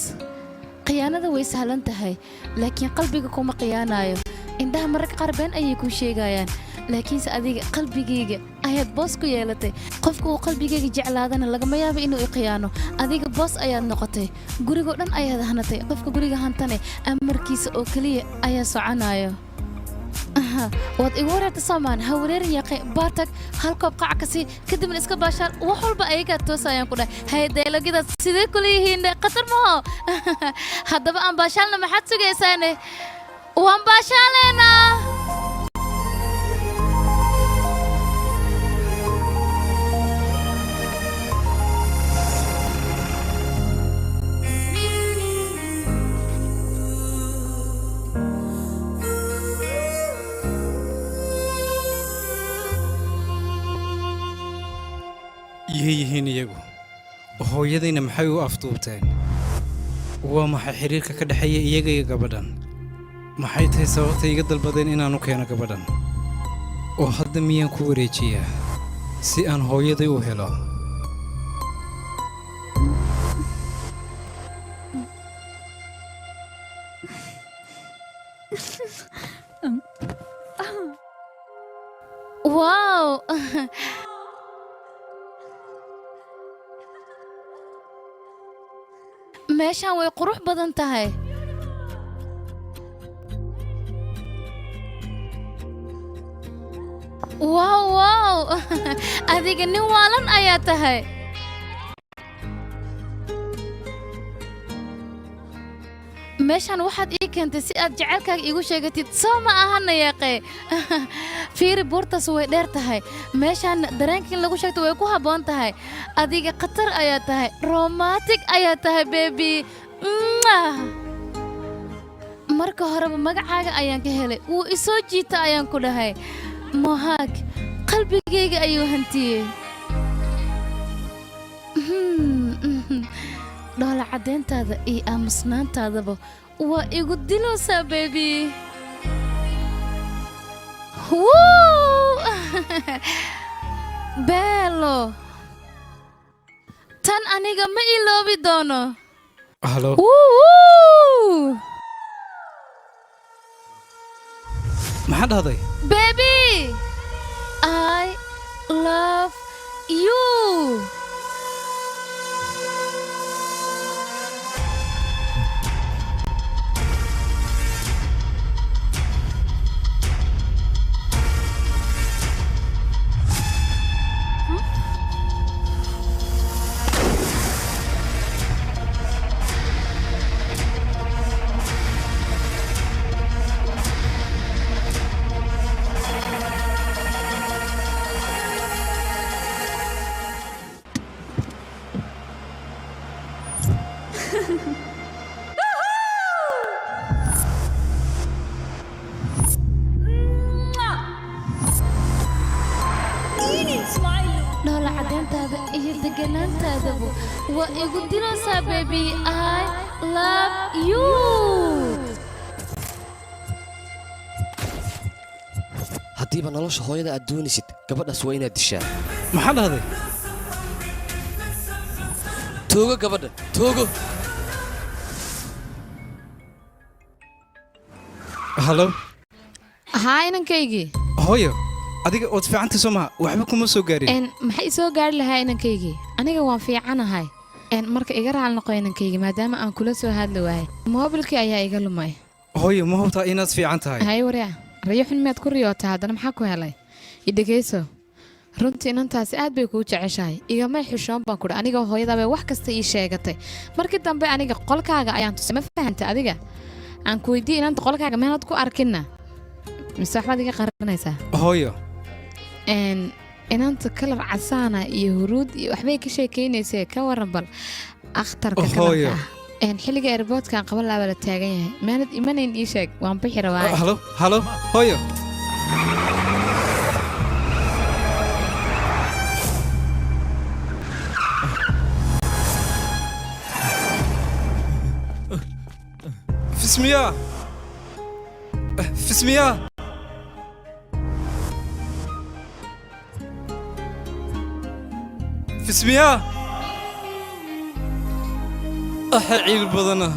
khiyaanada way sahlan tahay laakiin qalbiga kuma khiyaanayo indhaha mararka qaar been ayay kuu sheegayaan laakiinse adiga qalbigayga ayaad boos ku yeelatay qofka uu qalbigayga jeclaadana lagama yaabo inuu i khiyaano adiga boos ayaad noqotay gurigoo dhan ayaad hanatay qofka guriga hantane amarkiisa oo keliya ayaa soconayo waad igu wareerta soomaan ha wareerin yaqay baatag hal koob qac ka sii kadibna iska baashaan wax walba ayagaa toosayaan ku dhahay haydeelagidaas sidee kula yihiin khatar maho haddaba aan baashaalna maxaad sugaysaane waan baashaaleynaa yay yihiin iyagu hooyadayna maxay u afduubteen waa maxay xiriirka ka dhexeeya iyaga iyo gabadhan maxay tahay sababta iga dalbadeen inaan u keeno gabadhan oo hadda miyaan ku wareejiyaa si aan hooyaday u helo wow meeshaan way qurux badan tahay wow adiga nin waalan ayaa tahay meeshaan waxaad ii keentay si aad jacaylkaaga iigu sheegatid soo ma ahana yeeqee fiiri buurtaas way dheer tahay meeshaan dareenka in lagu sheegto way ku habboon tahay adiga khatar ayaa tahay romantic ayaa tahay bebi marka horeba magacaaga ayaan ka helay wuu isoo jiita ayaan ku dhahay mohaag qalbigayga ayuu hantiyey dhoola caddeyntaada iyo aamusnaantaadaba waa igu diloosaa bebi beelo tan aniga ma iloobi doono halo maxaa dhahday baby I love you dhoola caddeyntaada iyo deganaantaadaba waa igu diraysaa baby I love you haddiiba nolosha hooyada aad doonaysid gabadhaas waa inaad dishaa maxaa dhahday toogo gabadha toogo halo haa inankaygii hooyo adiga ood fiicantay soo maha waxba kuma soo gaarin maxay soo gaari lahaa inankaygii aniga waan fiicanahay marka iga raal noqo inankaygii maadaama aan kula soo hadli waayay moobilkii ayaa iga lumay hooyo ma hubtaa inaad fiican tahay hay waryaa rayo xun miyaad ku riyootaa haddana maxaa ku helay idhegayso runtii inantaasi aad bay kuu jeceshahay igamay xishoon baan kudhi aniga hooyadaabay wax kasta ii sheegatay markii dambe aniga qolkaaga ayaan tusay ma fahanta adiga aan ku weydiiyey inanta qolkaaga meelaad ku arkinna mise waxbaad iga qaranaysaa hooyo inanta kalar casaana iyo huruud iyo waxbay ka sheekaynaysee ka waran bal akhtarka hooyo xilliga airboodkaan qaban laaba la taagan yahay maanad imanayn ii sheeg waan bixi rabaa halo halo hooyo fismiya fismiya fismiya ciil badana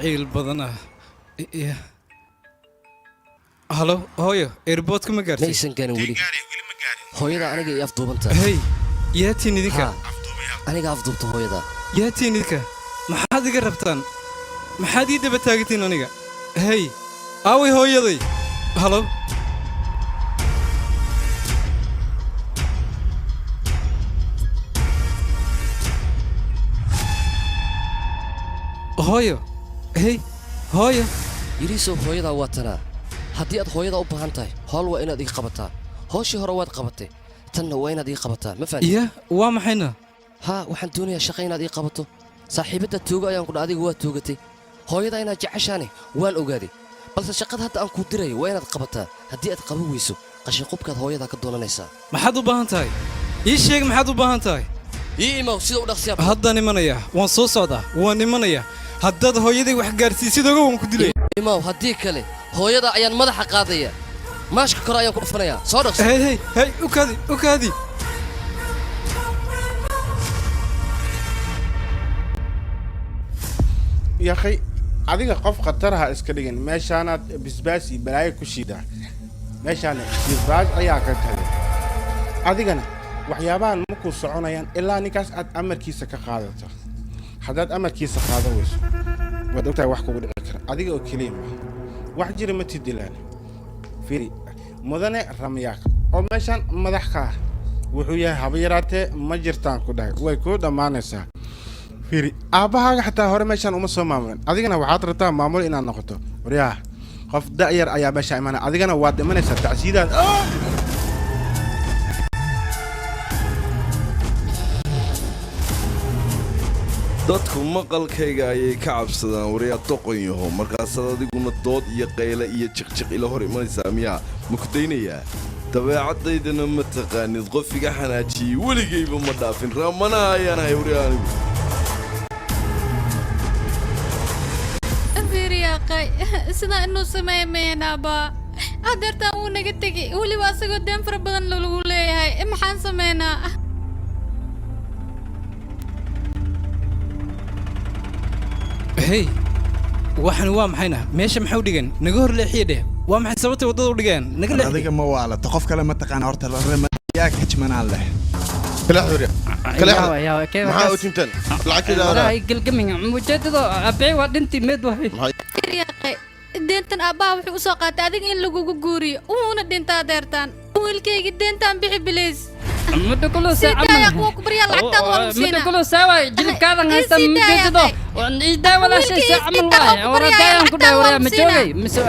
ciil badana halo hooyo airboodka ma gaartay maysan gaarin weli hooyada aniga iyo afduubanta hey yaatiin idinka aniga afduubta hooyada yaatiin idinka maxaad iga rabtaan maxaad ii daba taagatiin aniga hey aaway hooyaday halo hooyo hey hooyo yiriisow hooyadaa waa tanaa haddii aad hooyada u baahan tahay howl waa inaad iga qabataa hooshii hore waad qabatay tanna waa inaad ii qabataa ma fahanti ya waa maxayna haa waxaan doonayaa shaqa inaad ii qabato saaxiibadda toogo ayaan kudha adiga waa toogatay hooyada inaad jeceshaane waan ogaaday balse shaqada hadda aan kuu dirayo waa inaad qabataa haddii aad qaban weyso qashinqubkaad hooyadaa ka doonanaysaa maxaad u baahan tahay ii sheeg maxaad u baahan tahay ii imow sida u dhaqsiyaa haddaan imanayaa waan soo socdaa waan imanayaa haddaad hooyaday wax gaarsiisid oga waan ku dilay imow haddii kale hooyada ayaan madaxa qaadaya maashka kore ayaan ku dhufanayaa soo dhaqso hey hey hey u kaadi yakhay adiga qof khataraha iska dhigin meeshaanaad bisbaas iyo balaayo ku shiidaa meeshaana bisbaas ayaa ka tagay adigana waxyaabahan markuu soconayaan ilaa ninkaas aad amarkiisa ka qaadato haddaad amarkiisa qaadan weyso waad ogtahay wax kugu dhici kara adiga oo keliya ma wax jira ma tidilaan firi mudane ramyaak oo meeshaan madax ka ah wuxuu yahay haba yaraatee ma jirtaan ku dhahay way kuu dhammaanaysaa firi aabbahaaga xataa hore meeshaan uma soo maamulen adigana waxaad rabtaa maamul inaad noqoto waryaah qof da'yar ayaa meeshaa imaanaya adigana waad dhimanaysaa tacsiidaad dadku maqalkayga ayay ka cabsadaan waryaa doqon yaho markaasaad adiguna dood iyo qayle iyo jiqjiq ila hor imanaysaa miyaa ma ku daynayaa dabeecaddaydana ma taqaanid qof iga xanaajiyey weligayba ma dhaafin raamanaha ayaan ahay waryaa anigu sidaa inuu sameeya meenaaba hadeertaan wuu naga tegay weliba asagoo deen fara badan lagu leeyahay maxaan sameynaa hey waxan waa maxayna meesha maxay u dhigan naga hor leexiye dheh waa maxay sababtay waddada u dhigeen naga leexiye adiga ma waalato qof kale ma taqaan horta yaa ka jimanaan leh kala xuriya maxaa u tintan lacag kida ay galgamin mujeedado abay waa dhintii meed wahay deentan aabbaha wuxuu u soo qaatay adiga in lagugu guuriyo wuuna dhintaa deertaan wiilkaygi deentaan bixi bilays muddo kulu saawa jilibkaadan haysta mujeedado idaa walaashay si camal waay waradayaan ku dhahay waryaa ma joogay mise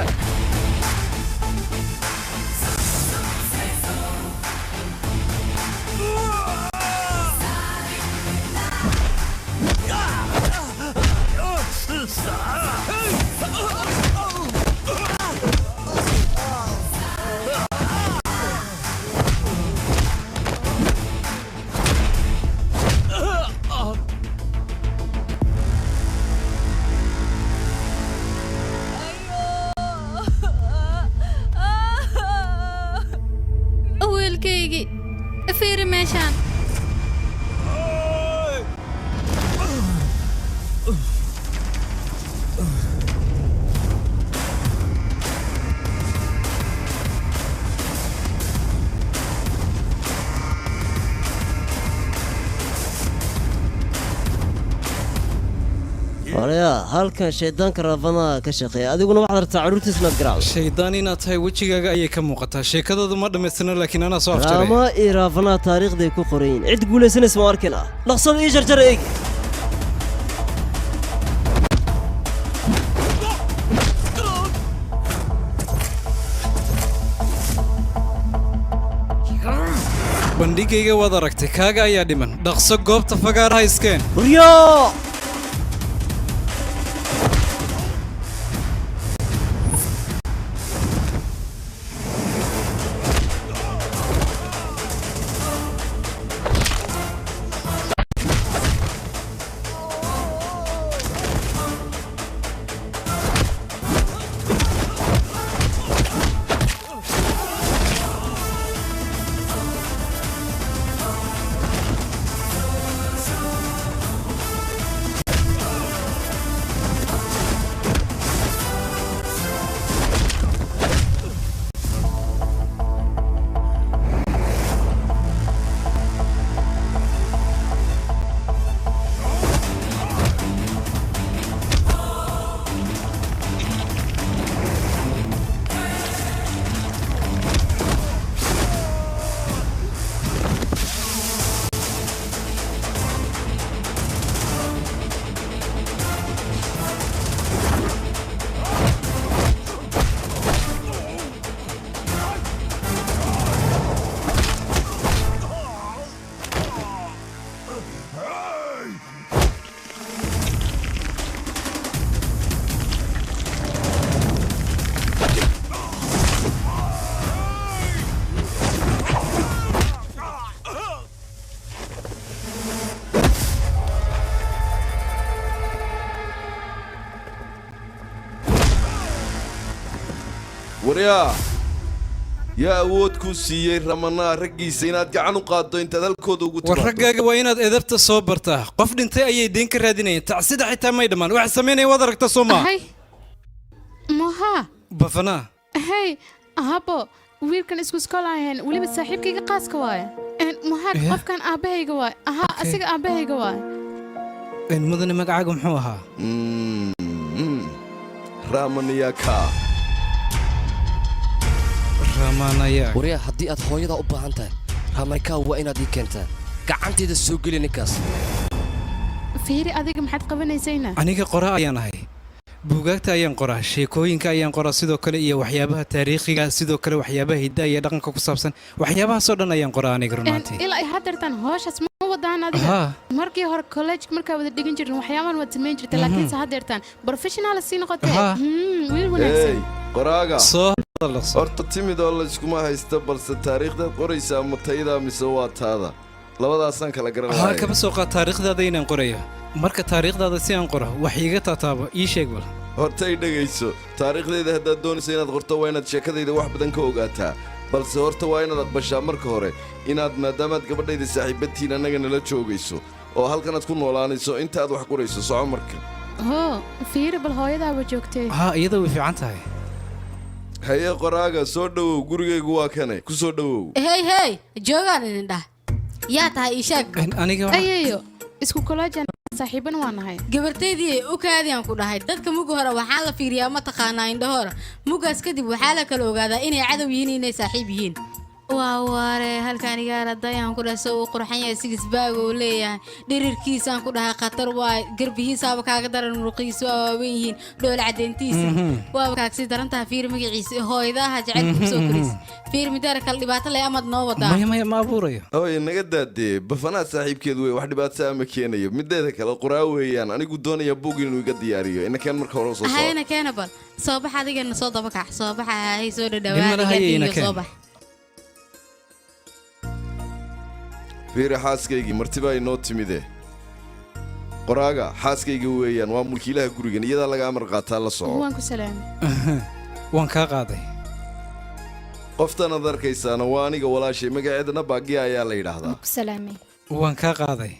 wiilkaygii fiiri meeshaan walayaa halkan shaydaanka raafanaha ka shaqeeya adiguna waxaad rabtaa caruurtiis inaad garaacdo shaydaan inaad tahay wejigaaga ayay ka muuqataa sheekadoodu ma dhammaystirna laakiin anaa soo afjaray raama iyo raafanaha taariikhday ku qorayin cid guulaysanaysa ma arkin ah dhaqsada ii jarjara eeg bandhigayga waad aragtay kaaga ayaa dhiman dhaqso goobta fagaaraha iskeen huryo waryaa yaa awood ku siiyey ramanaa raggiisa inaad gacan u qaaddo intaad halkooda ugu war raggaaga waa inaad edabta soo bartaa qof dhintay ayay deen ka raadinayeen tacsida xitaa may dhammaan waxa samaynaya waad aragta soo maa moha bafanaa hey habo wiilkan isku iskoolaayeen weliba saaxiibkayga qaaska waaye mohad qofkan aabbahayga waaye aha asiga aabbahayga waaye mudane magacaaga muxuu ahaa ramaniyaka waryaa haddii aad hooyada u baahan tahay raamanikaa waa inaad ii keentaa gacanteeda soo geli ninkaas fiiri adiga maxaad qabanaysayna aniga qoraa ayaan ahay buugaagta ayaan qoraa sheekooyinka ayaan qoraa sidoo kale iyo waxyaabaha taariikhiga sidoo kale waxyaabaha hiddaha iyo dhaqanka ku saabsan waxyaabahaasoo dhan ayaan qoraa aniga runaantii ilaa ay haddeertaan hooshaas ma wadaan adiga markii hore college markaa wada dhigan jirin waxyaabahan waad samayn jirtay laakiinse haddeertaan professional sii noqotay wiil wanaagsan qoraaga horta timid oo layskuma haysta balse taariikhdaad qoraysaa ma taydaa mise waa taada labadaasaan kala garan haa kaba soo qaad taariikhdaada inaan qorayo marka taariikhdaada si aan qoro wax iiga taataabo ii sheeg bal horta ay dhegayso taariikhdayda haddaad doonaysa inaad qorto waa inaad sheekadayda wax badan ka ogaataa balse horta waa inaad aqbashaa marka hore inaad maadaamaad gabadhayda saaxiibadtiin annaga nala joogayso oo halkanaad ku noolaanayso inta aad wax qorayso soco marka hoo fiiri bal hooyadaaba joogtay haa iyada way fiican tahay haye qoraaga soo dhowow gurigaygu waa kane ku soo dhowow hey joogaan idin dhah yaa tahay ishaag ayayo isku kolaajan saaxiibana waa nahay gabartaydii u kaadiyaan ku dhahay dadka muga hore waxaa la fiiriyaa ma taqaanaa indhahora mugaas kadib waxaa la kala ogaadaa inay cadow yihiin inay saaxiib yihiin waa waare halkaan igaala dayaan ku dhahay soo uu qurxan yahay sigisbaaga uu leeyahay dhirirkiisaan ku dhahay khatar waay garbihiisaaba kaaga daran muruqiisa waa waaweyn yihiin dhool caddeyntiisa waaba kaagsii daran tahay fiir magaciisa hooyadaha jecel ku soo koris fiir midaara kale dhibaato leh amaad noo wadaa maya ma abuurayo hooye naga daadee bafanaa saaxiibkeed wey wax dhibaato ama keenayo mideeda kale qoraa weeyaan anigu doonaya buug inuu iga diyaariyo inakeen marka hore soo hayna keena bal soo bax adigana soo daba kac soo baxa hay soo dhadhawaad soo bax fiiri xaaskaygii martiba ay noo timide qoraaga xaaskayga weeyaan waa mulkiilaha gurigan iyadaa laga amar qaataa la soco waan ku salaamay waan kaa qaaday qoftan aad arkaysaana waa aniga walaashay magaceedana baagiya ayaa la yidhaahdaa salaami waan kaa qaaday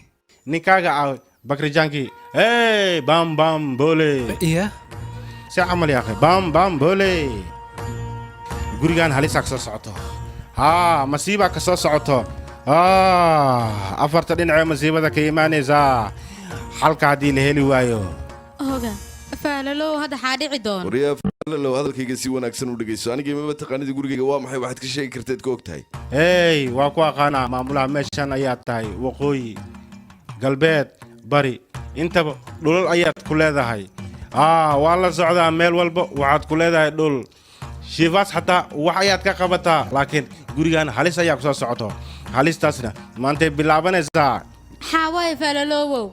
ninkaaga caawi bakrijaanki hey bam bam bole iya si camal yaaqe bam bam bole gurigaan halisaa ka soo socoto haa masiibaa ka soo socoto afarta dhinacee masiibada ka imaanaysaa xalka haddii la heli waayo hoga faalalow hadda xaa dhici doona wariyaa faalalow hadalkayga si wanaagsan u dhegayso aniga imaba taqaanida gurigayga waa maxay waxaad ka sheegi karteed ka og tahay hey waa ku aqaanaa maamulaha meeshan ayaad tahay waqooyi galbeed bari intaba dhulal ayaad ku leedahay waa la socdaa meel walba waxaad ku leedahay dhul shiifaas xataa wax ayaad ka qabataa laakiin gurigaan halis ayaa ku soo socoto halistaasna maantay bilaabanaysaa xaawaay faalalowow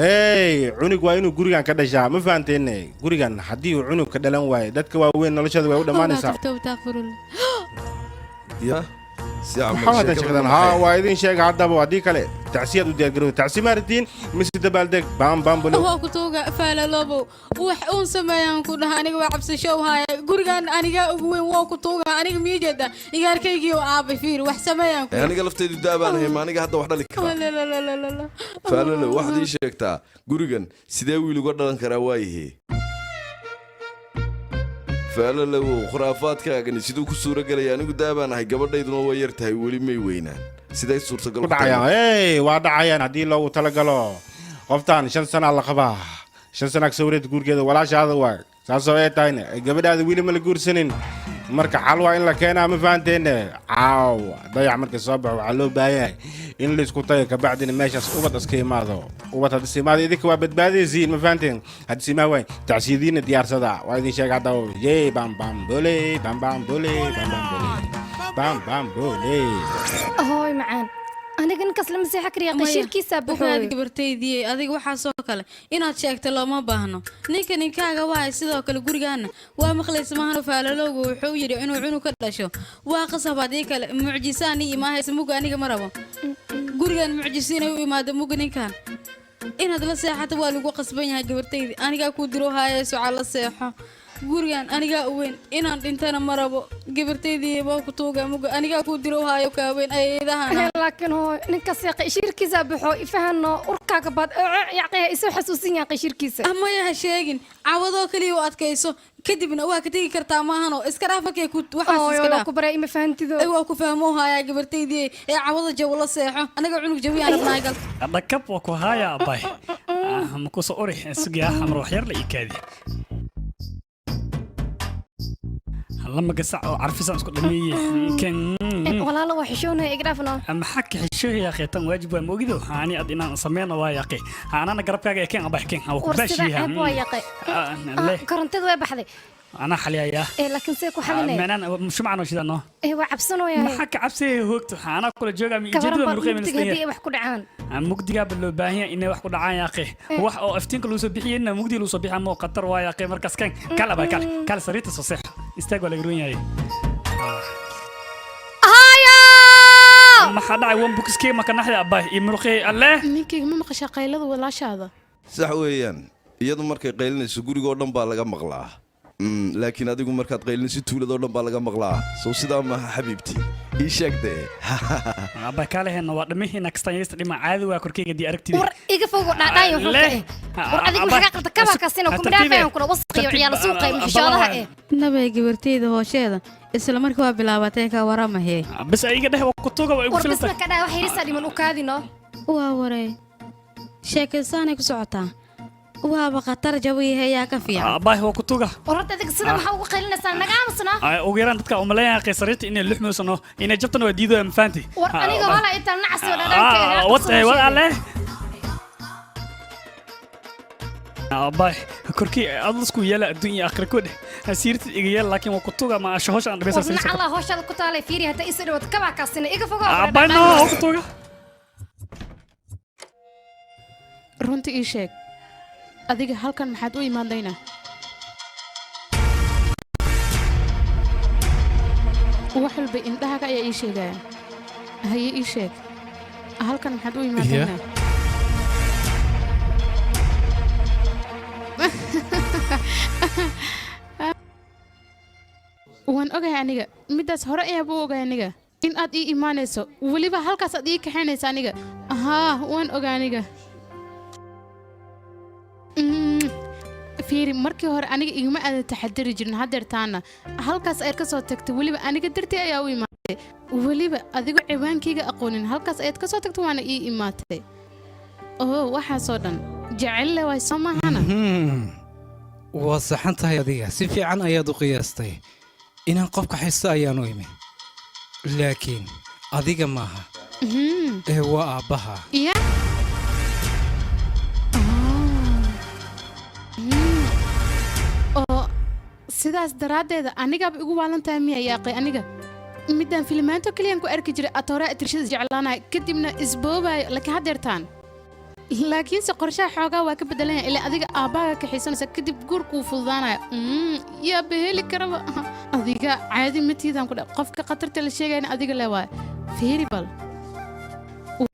hey cunug waa inuu gurigan ka dhashaa ma fahanteenne gurigan haddii uu cunug ka dhalan waayo dadka waaweyn noloshooda way u dhammaanaysaa ya maxaa hadan sheekdan haa waa idin sheega haddaba haddii kale tacsiyaad u diyaargarowda tacsi maaritiin mise dabaaldeg baam baam bulo waa ku tuuga faalalobow wax uun sameeyaan ku dhaha aniga waa cabsasho haya gurigan aniga ugu weyn waa ku tuuga aniga miijeeda igaarkaygii oo aabay fiir wax sameeyaan ku aniga lafteedu daabaan hay aniga hadda wax dhali kara faalalo waxaad ii sheegtaa gurigan sidee wiil uga dhalan karaa waayahe faalalow khuraafaadkaagani siduu ku suura gelaya anigu daabaan ahay gabadhayduna way yar tahay weli may weynaan siday suurtagal waa dhacayaan haddii loogu talagalo qoftaan 5 sana la qabaa 5 sana soo wareed guurgeeda walaashaada waa saasoo ay tahayna gabadhaada weli ma la guursanin marka xal waa in la keenaa ma fahanteene caaw dayac marka soo baxo waxaa loo baahan yahay in la isku tayo kabacdina meeshaas ubad iska imaado ubad haddii imaado idinka waa badbaadaysiin ma fahanteen haddii imaa waay tacsiidiina diyaarsada waa idin sheega hadda yee bam bam bole bam bam bole bam bam bole bam bam bole hooy macaan aniga ninkaas lama seexa kariya qashirkiisa buuxaad gabartaydii adiga waxa soo kale inaad sheegto looma baahno ninkaaga waa sidoo kale gurigaana waa maqlaysa mahano faalalowga wuxuu yiri inuu cunug ka dhasho waa qasab hadii kale mucjisaani imaahaysa muga aniga marabo gurigan mucjisiin ay u imaado muga ninkan inaad la seexato waa lagu qasban yahay gabartaydii aniga ku diro haayayso cala seexo gurigan aniga weyn inaan dhintana marabo gabartaydii baa ku tuuga muga aniga ku diro haayo ka weyn ayadahan laakiin hooy ninka seeqay shirkiisa buuxo ifahano urkaaga bad yaqay isoo xasuusin yaqay shirkiisa ama yaha sheegin cawado kaliya oo adkayso kadibna waa ka tagi kartaa maahano iska dhaaf markay ku waxaas iska dhaaf ku baray ima fahantido ay waa ku fahmo haya gabartaydii ee cawada jaw la seexo aniga cunug jawiyaan rabnaa gal dhakab waa ku haya abay ma ku soo ori sugiya amar wax yar la ikaadi لما قصع عارف سامس كل مية كان والله لو حشونه يقرفنا أما حكي حشوه يا أخي تم واجب موجوده هاني أدينا صمينا ويا أخي أنا قرب كاجي كين أبى كين أو كبشيها ويا أخي كرنتد ويا بحذي أنا حاليا يا لكن سيكو حلنا أنا شو معناه شيء ده وعبسنا يا ما حكي عبسي هوكت أنا كل جوجا من جدول من رقم السنين كبرت وحكوا دعان مقدي قبل باهي إنه وحكوا دعان يا أخي وح أو أفتين كل صبيحي إنه مقدي لو صبيحة مو قطر ويا أخي مركز كان كلا بكال كلا سريت الصحيح استقبل يقولون ياي ما حدا يوم بوكسكي ما كان نحيا أباي يمرقي الله منك ما مقشة قيلة ولا شاذة صح ويان iyadu markay qaylinayso guriga dhan baa laga maqlaa laakiin adigu markaad qaylinayso tuulada dhan baa laga maqlaa soo sidaa ma xabiibti ii sheegtay aba kale hena waa dhamihiina kastanaysta dhima caadi waa korkeyga di aragtida war iga fogo dhaadhayo war adigu waxa qarta kaba kasina ku midafaan kula wasqiyo ciyaal suuqa mishoodaha nabay gabarteyda hoosheeda isla markii waa bilaabatay ka waramahay bas iga dhahay waa ku tuuga waa igu filantay war bas ka dhahay wax yirisa dhiman u kaadino waa waray sheekaysaanay ku socotaa وابا قطر جوي هي كافية باي هو كتوجا ورد هذيك السنة ما هو قلنا سنة نقامسنا وغيران تدك أملايا قيصريت إن اللحم وصنو إن جبتنا وديدو يا مفانتي وراني قوالا إنت النعس ولا دانك وات عليه باي كركي أدلسكو يلا الدنيا آخر كده سيرت إيجيال لكن وكتوجا ما شهوش عند بس ورنا الله هوش هذا كتالي فيري هتا يصير وتكبع كاسنا إيجا فوقا باي نو كتوجا رنت إيشك adiga halkan maxaad u imaadaynaa wax walba indhahaaga ayaa ii sheegaya haye ii sheeg halkan maxaad u imaadaynaa waan ogahay aniga midaas hore ayaa buu ogahay aniga in aad ii imaanayso weliba halkaas aad ii kaxaynaysa aniga haa waan ogaa aniga fiiri markii hore aniga iguma aadan taxadari jirin haddeertaana halkaas ayaad ka soo tagtay weliba aniga dartii ayaa u imaatay weliba adigoo ciwaankayga aqoonin halkaas ayaad ka soo tagtay waana ii imaatay waxaasoo dhan jecelle waay soo maahana waa saxan tahay adiga si fiican ayaad u qiyaastay inaan qofka haysto ayaan u imi laakiin adiga maaha waa aabbaha oo sidaas daraaddeeda anigaaba igu waalan tahay miya yaaqay aniga midaan filimaanto keliyaan ku arki jiray atooraa atirshada jeclaanaya kadibna isboobayo laakiin haddeertaan laakiinse qorshaha xoogaa waa ka beddelan yahay ilaa adiga aabbaaga kaxiisanaysa kadib guurkuu fududaanaya yaaba heli karaba adiga caadi matiidaan ku dha qofka khatarta la sheegayna adiga le waay fiiri bal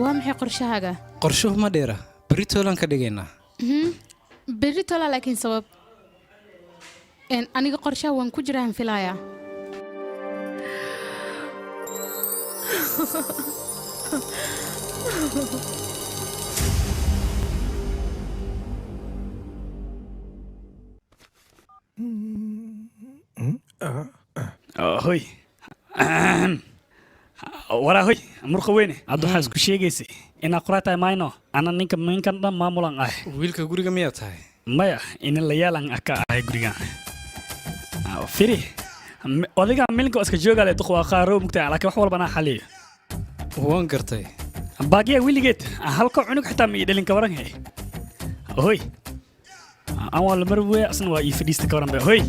waa maxay qorshahaaga qorshuhu ma dheera berritoolaan ka dhigaynaa berritola laakiin sabab aniga qorshaha waan ku jiraan filayaa hoy waraa hoy murqa weyne hadda waxaa isku sheegaysay inaa qoraa tahay mayno ana ninkan dhan maamulan ah wiilka guriga miyaa tahay maya inin layaalan ka ahay gurigan firi adiga milinka iska joogaale duq waa qaaro mugtaa laakiin wax walba anaa xaliyo waan gartay baagiya weligeed halka cunug xitaa ma ii dhalin ka waran hay hoy aan waa lamar wey asna waa ii fadhiista ka waran be hoy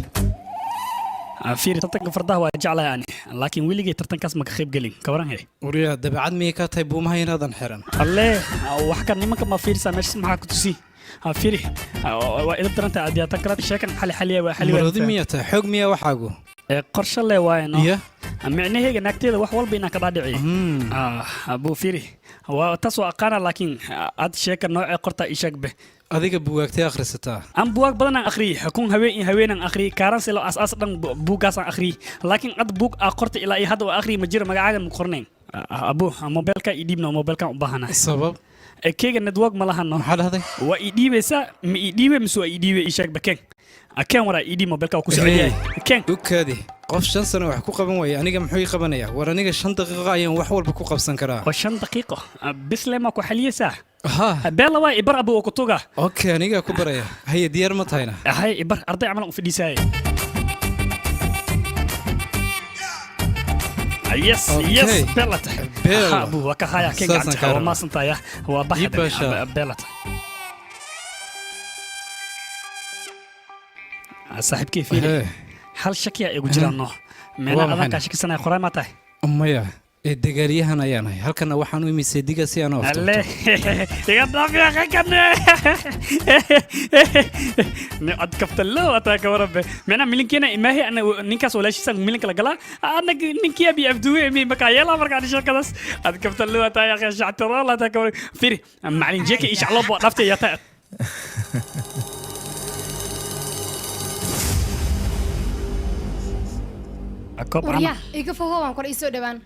fiiri tartanka fardaha waa jeclahay ani laakiin weligay tartankaas ma ka qayb gelin ka waran hay wariyaa dabeecad miyay ka tahay buumaha inaadan xiran alle wax ka nimanka ma fiirsaa meesha maxaa ku tusi fiiri waa idab daranta adiyaatan kala sheekan xaliya waa xaliya maradi miyaa tahay xoog miyaa waxaagu qorshe le waayno micnaheega naagteeda wax walba inaan ka dhaadhiciyo abuu fiiri waa taas waa aqaana laakiin aad sheeka noocee qortaa ii sheegbe adiga buwaagtay akhrisataa aan buwaag badan aan akhriyi kun haweenan akhriyi kaaran silo asaas dhan buugaasaan akhriyi laakiin ad buug aa qorta ilaa iyo hadda waa akhriyi ma jiro magacaaga ma qornayn abuu mobeelka ii dhiibna mobeelkaan u baahana sabab keyga network ma lahano maxaa dhahday waa ii dhiibaysaa ma ii dhiibe mise waa ii dhiibe ii sheegba keen keen waraa ii dhiib mobeelka waa ku socodyahay keen ukaadi qof 5 sano wax ku qaban waaya aniga muxuu ii qabanayaa war aniga 5 daqiiqo ayaan wax walba ku qabsan karaa waa 5 daqiiqo bisle ma ku xaliyaysaa beela waa ibar abu ku tuga okay aniga ku baraya haye diyaar ma tahayna hay ibar arday camal u fadhiisay yes belat abu waa ka haya keen gacanta waa ma santaya waa baxda belat saaxiibkii fiiri hal shakiya igu jiraano meena adan ka shakisanay qoray ma tahay maya dagaalyahan ayaan ahay halkana waxaan u imisay diga si aan u afto iga dhaafya qakane ne ad kaftalo ata ka warabe meena milinkeena imaahi ana ninkaas walaashisan milinka la gala ana ninkiya bi afduwe mi maka yela marka shaqadaas ad kaftalo ata ya shactara la ta ka firi macalin jeeki ish calo bo dhaftay ya ta waryaa iga fogo waan kor isoo dhawaan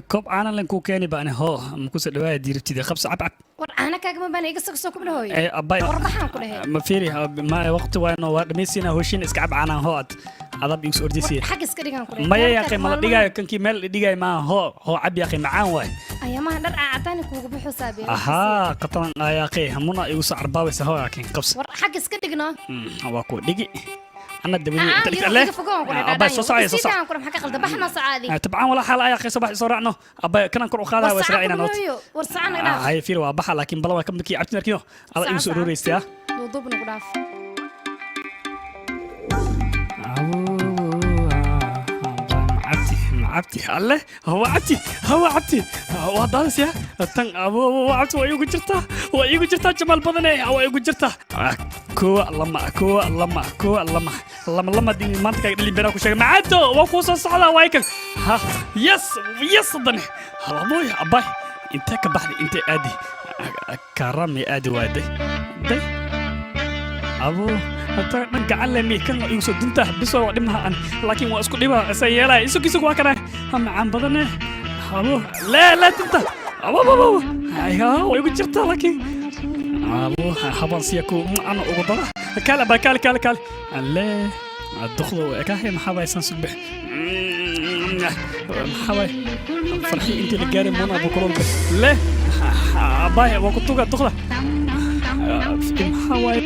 كوب أنا لين كوكاني بأنا هو مكوس دواء ديرتي ده خبز عب war ana kaagama baan iga soo kubna hooyo أباي warbaxaan ku dhahay ما فيري ما وقت وينه ورميسينا هوشين إسكعب عنا هو هذا بيكس أرديسي xag iska dhigan ku dhahay ما يا أخي ما دقيقة كان كمل دقيقة ما هو عب يا أخي معاه واي ayamaha dhar caadaan kuugu bixu saabiyo أها قطن يا أخي همنا يوسع عرباوي سهوا لكن قبس war xag iska dhigno هو كو دقي أنا الدبليو أنت لك الله أبا صعي صعي طبعا ولا حال يا أخي صباح صرعنا أبا كنا نقرأ خذها وسرعنا نوت ورسعنا هاي فيرو أباح لكن بلا كم بكي عبتنا كيو على إيش أروري استيا وضبنا قراف عبتي الله هو عبتي هو دانس يا تن أبو عبتي ويجو جرتا جمال بدني أو يجو جرتا كو لما دي منطقة اللي بينك وشيء معدو وقوس الصعدة وايكل ها يس ضني أبوي أباي أنت كبحدي أنت آدي كرامي آدي وادي دي أبو حتى نك علمي كان يوسف دنته بس هو دمها لكن واسكو دبا سيلا يسوق يسوق واكنا هم عم بدنا هابو لا تنت أبو أيها ويقول جرت لكن أبو حبان سيكو أنا أقدر كلا لا الدخل كاهي محبا يسنسبح محبا فرحي أنت اللي قاري من أبو كرول لا أباي وقتوك الدخل محبا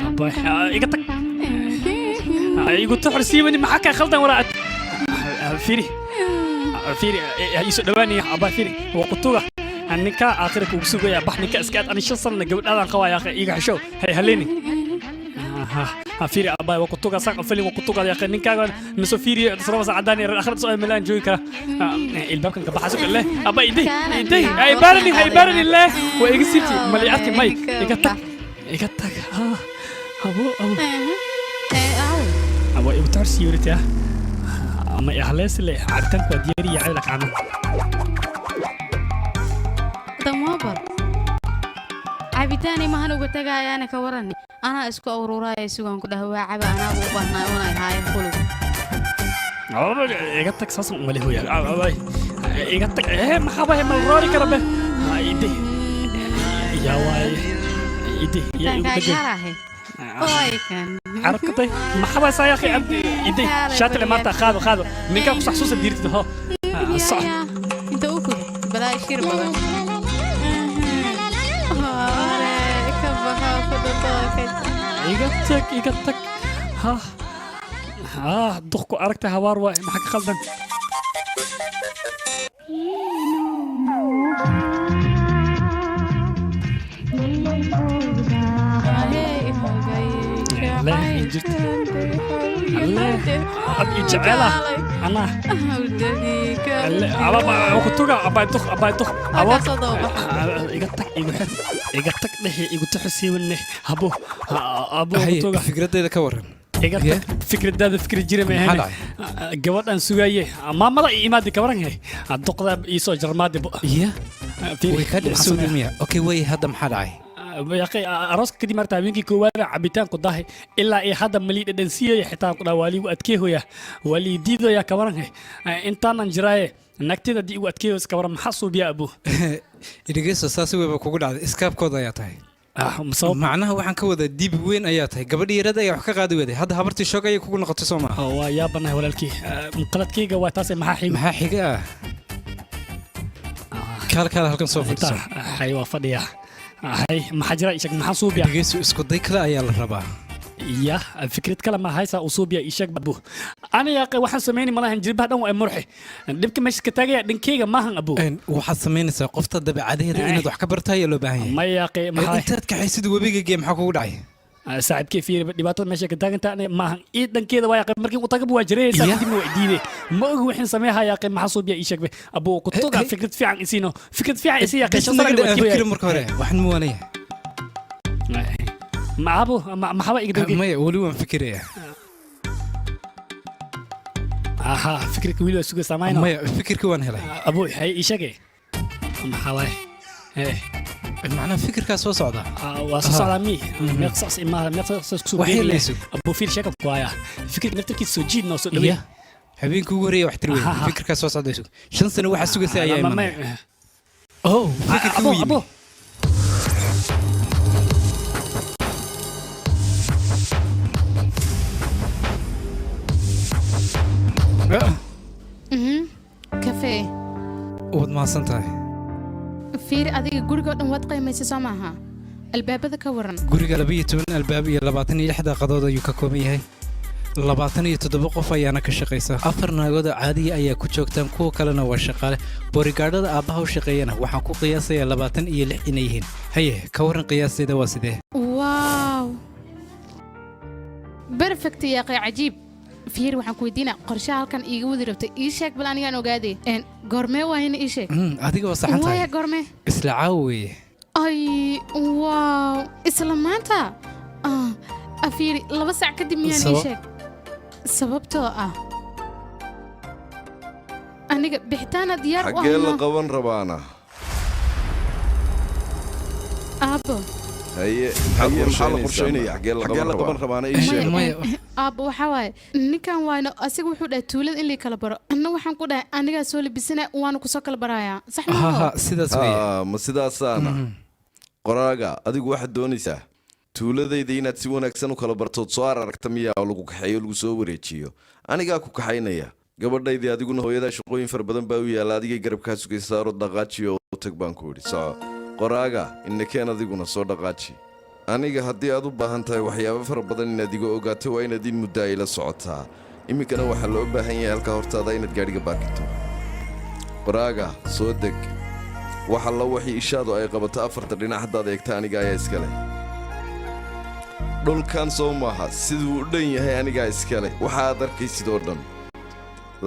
أباي يقطك يقول تحرسي مني محاكا خلطا وراء فيري يسوع دواني أبا فيري وقتوك أنك آخرك وسوق يا بحنك أسكات أنا شخصا قبل أنا قوي يا أخي يقحشوا هليني فيري أبا وقتوك ساق فيلم وقتوك يا أخي نك نسو فيري تصرف عداني آخر سؤال ملان جوي كلا الباب كان كبحسك الله أبا يدي هاي بارني الله وإجسيتي ملياتك ماي يقطك أبو يبتعرس يوريتي أما إخلاص اللي عرفتك ودياري يعلق عنه تمام عبيتاني ما هنو قتاقا أنا كوراني أنا اسكو أورورا يسوغان كده هو عبا أنا أبو بحنا وانا هاي خلو يقطك ساسو ملي هو يقطك محابا هم الروري كربه يدي يا واي يدي يا كان عرفتي محابا سايا أخي يدي شاتل مارتا خاذو منك أقصى حسوس ديرتي هو صح أنت أوكل بلا يشير بلا يقطك ها دخكو أركت هوار واي محك خلدن لا يجت لا أبي جعلها أنا أبا وقتوجا أبا يدخ يقطك له يقطع حسيبني أبو وقتوجا فكرة إذا كورن فكرة هذا فكرة جريمة هنا جواد أن سويه ما ملا إيمادي كورن هي الدكتور يسوع جرمادي بو ويكاد سود المياه أوكي وي هذا محلاي يا أخي أراسك كدي مرتبة منك كوارع عبيتان قضاه إلا إيه هذا ملي دنسية حتى قضاه والي وأتكيه يا والي ديدو يا كورن هي أنت نجراي نكتة دي وأتكيه كورن محصو بيا أبو إذا جلس أساسي وبكوكود على إسكاب كذا يا تاي معناها waxaan ka wada dib weyn ayaa tahay gabadhii yarada ayaa wax ka qaadi weeday hadda habartii shoog ayay kugu noqotay Soomaa waa yaabanahay walaalkii qaladkayga waa taas maxaa xiga kala halkan soo fadhiso hay waa fadhiya hay maxaa jira ishag maxaa suubiya dhageyso isku day kale ayaa la rabaa يا فكرة كلام ما هايسا أصوبيا إيشك بابو أنا يا أخي واحد سميني ملاها نجيب هذا وأمرحي دبك مش كتاجي دنكيجا ما هن أبو واحد سميني سقفت الدب عادية إنه ضحك برتها يلو باهي ما يا أخي ما أنت كحيسد وبيجي جيم حكوا داعي ساعد كيف دباتو مش كتاجي أنت ما هن إيه دنكيجا ويا أخي مركي وطاقب وجري ساعد مو إديني ما هو إحنا سميها يا أخي ما حصوبيا إيشك به أبو كتوقع فكرة في عن إنسانه فكرة في عن إنسان يا أخي شو صار فكرة مركورة واحد مو أنا مع أبو ما حبا يقدر ما يقولون فكرة aha fikirka wiil suuga sameeyno ma fikirka waan helay abu hay ishage maxaa macna fikirka soo socda waa soo socda meeqsas imaa meeqsas ku soo abu fiir shaka kuaya fikirka naftirkiisa soo jiidno soo dhaweey habeenku ugu horeeyay wax tirweey fikirka soo socda 5 sano waxa sugaysa ayaa iman oh fikirka wiil كافيه ود ما سنتاي فير أديك جورجا وات قيمة سامعها الباب ذا كورن جورجا لبيتون الباب يلباتني إحدى قضايا يكاكومي هاي لباتني تطبق فيانا كشقيسة أفرنا جود عادي أي كوتشوكتم كو كلنا وشقالة بوريكاردا أبها وشقينا وحكو قياسي لباتن يلح إنيهن هيه كورن قياسي دواسده واو بيرفكت يا أخي عجيب فير waxaan ku weydiinaa qorshaha halkan iiga wadi rabtay ii sheeg bal anigaan ogaaday goormee waa in ii sheeg adiga waa saxan tahay waa goormee isla caawi ay waaw isla maanta afiiri 2 saac kadib miyaan ii sheeg sababtoo ah aniga bixitaana diyaar xagee la qaban rabaana aabo haye maxaa la qorsheynaya xagee la qaban rabaana ii sheeg aabba waxaa waaye ninkan waayno asiga wuxuu dhahay tuulada in lii kala baro anna waxaan ku dhahay anigaa soo labisana waana kusoo kala barayaa sax ma sidaasaana qoraaga adigu waxaad doonaysaa tuuladayda inaad si wanaagsan u kala bartood soo aragta miyaa lagu kaxeeyo lagu soo wareejiyo anigaa ku kaxaynaya gabadhaydii adiguna hooyadaa shaqooyin fara badan baa u yaalla adigay garabkaa sugaysaaro dhaqaajiyo u tag baan ku idhi soco qoraaga innakeen adiguna soo dhaqaaji aniga haddii aad u baahan tahay waxyaabo fara badan inaad iga ogaato waa inaad in muddo ay la socotaa iminkana waxaa loo baahan yahay halkaa hortaada inaad gaadhiga baakito qoraaga soo deg wax alla waxii ishaadu ay qabato afarta dhinac haddaad eegta aniga ayaa iska leh dhulkan soo maaha siduu u dhan yahay anigaa iska leh waxa aad arkaysid oo dhan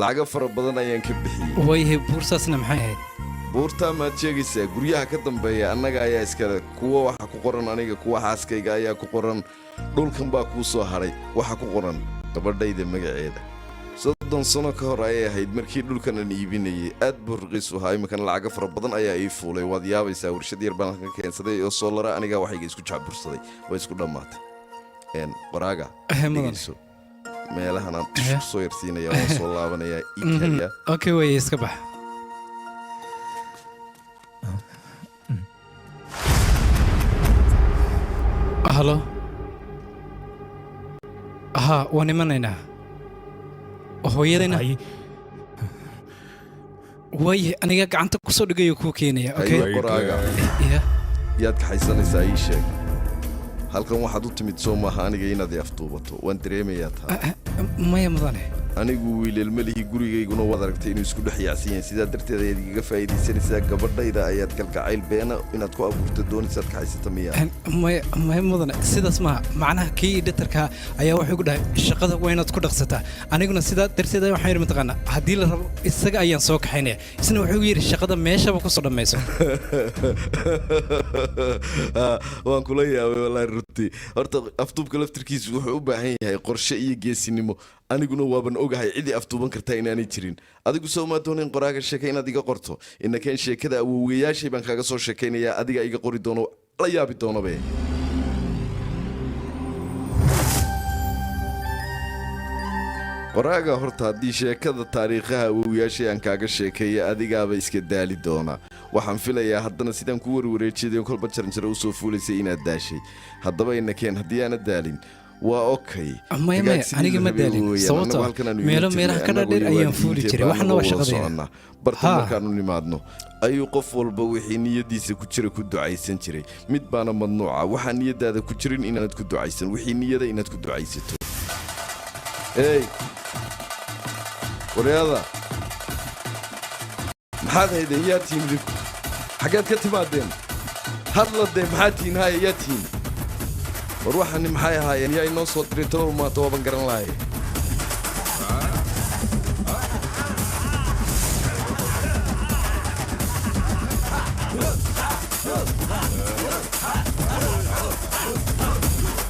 lacago fara badan ayaan ka bixiyey wayhe buurtaasna maxay ahayd buurtaa maad sheegaysaa guryaha ka dambeeya annaga ayaa iskale kuwa waxa ku qoran aniga kuwa xaaskayga ayaa ku qoran dhulkan baa kuu soo hadhay waxa ku qoran gabadhayda magaceeda 30 sano ka hor ayay ahayd markii dhulkanan iibinayay aad buu raqiis u ahaa iminkan lacago fara badan ayaa ii fuulay waad yaabaysaa warshad yar baan ka keensaday oo soolara anigaa waxayga isku jacbursaday way isku dhammaatay qoraaga dhegeyso meelahan aan tush soo yarsiinaya waan soo laabanayaa ikaya okay way iska bax halo aha waan imanaynaa hooyadayna waaye aniga gacanta ku soo dhigayo kuu keenaya qoraaga yaad kaxaysanaysaa ii sheeg halkan waxaad u timid soo maaha aniga inaad i aftuubato waan dareemayaa taa maya mudane anigu wiilalmalihii gurigayguna waad aragtay inuu isku dhex yaacsan yahay sidaa darteed ayaad igaga faa'iidaysanaysaa gabadhayda ayaad kalgacayl beena inaad ku abuurto doonaysaad kaxaysata miyaa maya mudane sidaas maaha macnaha kii dhitarkaa ayaa wuxuu ku dhahay shaqada waa inaad ku dhaqsataa aniguna sidaa darteed waxaan yidhi mataqaanaa haddii la rabo isaga ayaan soo kaxaynaya isna wuxuu yidhi shaqada meeshaba ku soo dhammayso waan kula yaabay wallaahi runtii horta aftuubka laftirkiisu wuxuu u baahan yahay qorshe iyo geesinimo aniguna waaban ogahay cidii aftuuban kartaa inaanay jirin adigu soo maa doonayn qoraaga sheeka inaad iga qorto innakeen sheekada awowgayaashay baan kaaga soo sheekaynayaa adiga iga qori doono la yaabi doonobe qoraaga horta haddii sheekada taariikhaha awowyaashay aan kaaga sheekeeya adigaaba iska daali doona waxaan filayaa haddana sidaan ku warwareejiyay kolba jaranjaro u soo fuulaysay inaad daashay haddaba innakeen haddii aanad daalin waa okay maya aniga ma daalin sababtoo meelaha ka dhadheer ayaan fuuli jiray waxna waa shaqadayna barta markaanu nimaadno ayuu qof walba wixii niyadiisa ku jira ku ducaysan jiray mid baana madnuuca waxaa niyadaada ku jirin inaanad ku ducaysan wixii niyada inaad ku ducaysato hey waryaada maxaad haydeen yaa tihiin idinku xaggeed ka timaadeen hadladee maxaad tihiin haya yaa tihiin war waxaani maxay ahaayeen yaa inoo soo diray talow maata waaban garan lahay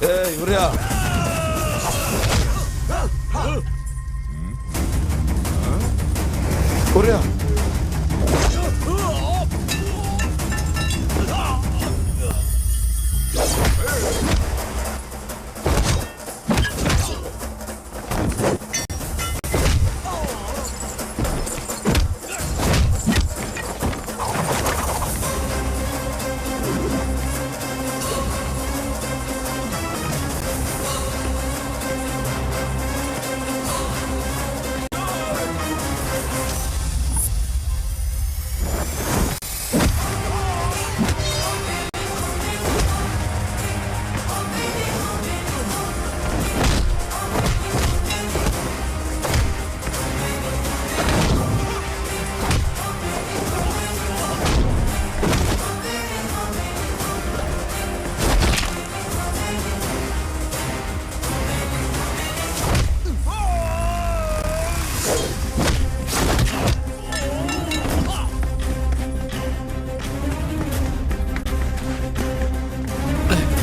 hey waryaa waryaa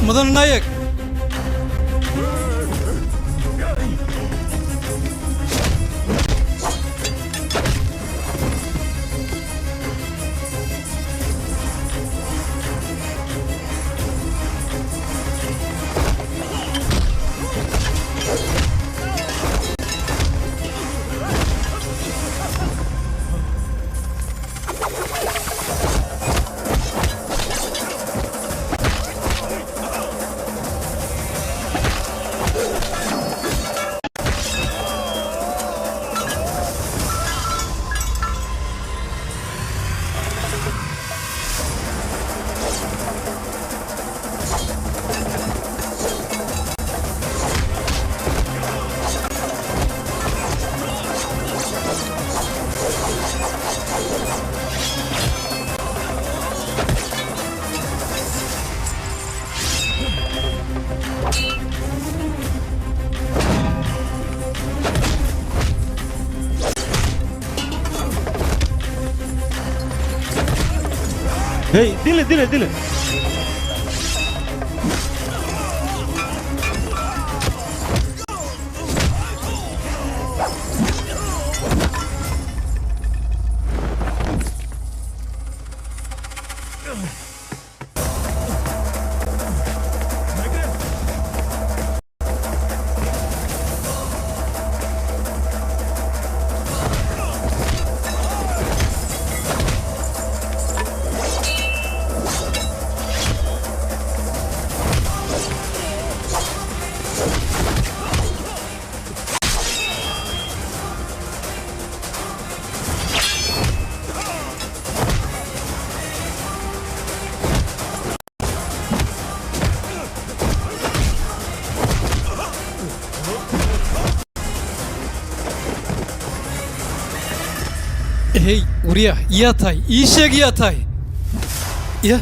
mudan nayak هي دله هي وريا يا تاي ايشك يا تاي يا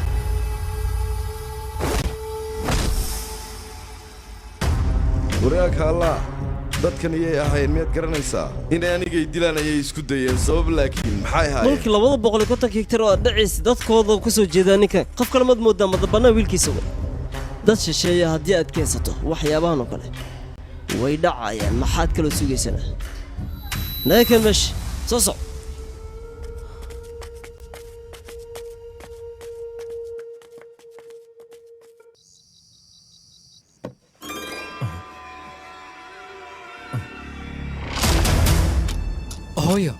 waraag halla dadkan iyay ahayn miyaad garanaysaa inay anigay dilaan ayay isku dayeen sabab laakiin maxay ahaayeen dhulkii 250 hektar oo dhacis dadkooda ku soo jeeda ninka qof kale mad moodaa madabana wiilkiisa dad shisheeya haddii aad keensato waxyaabahan oo kale way dhacayaan maxaad kala sugaysanaa laakiin mesh soo soco hooyo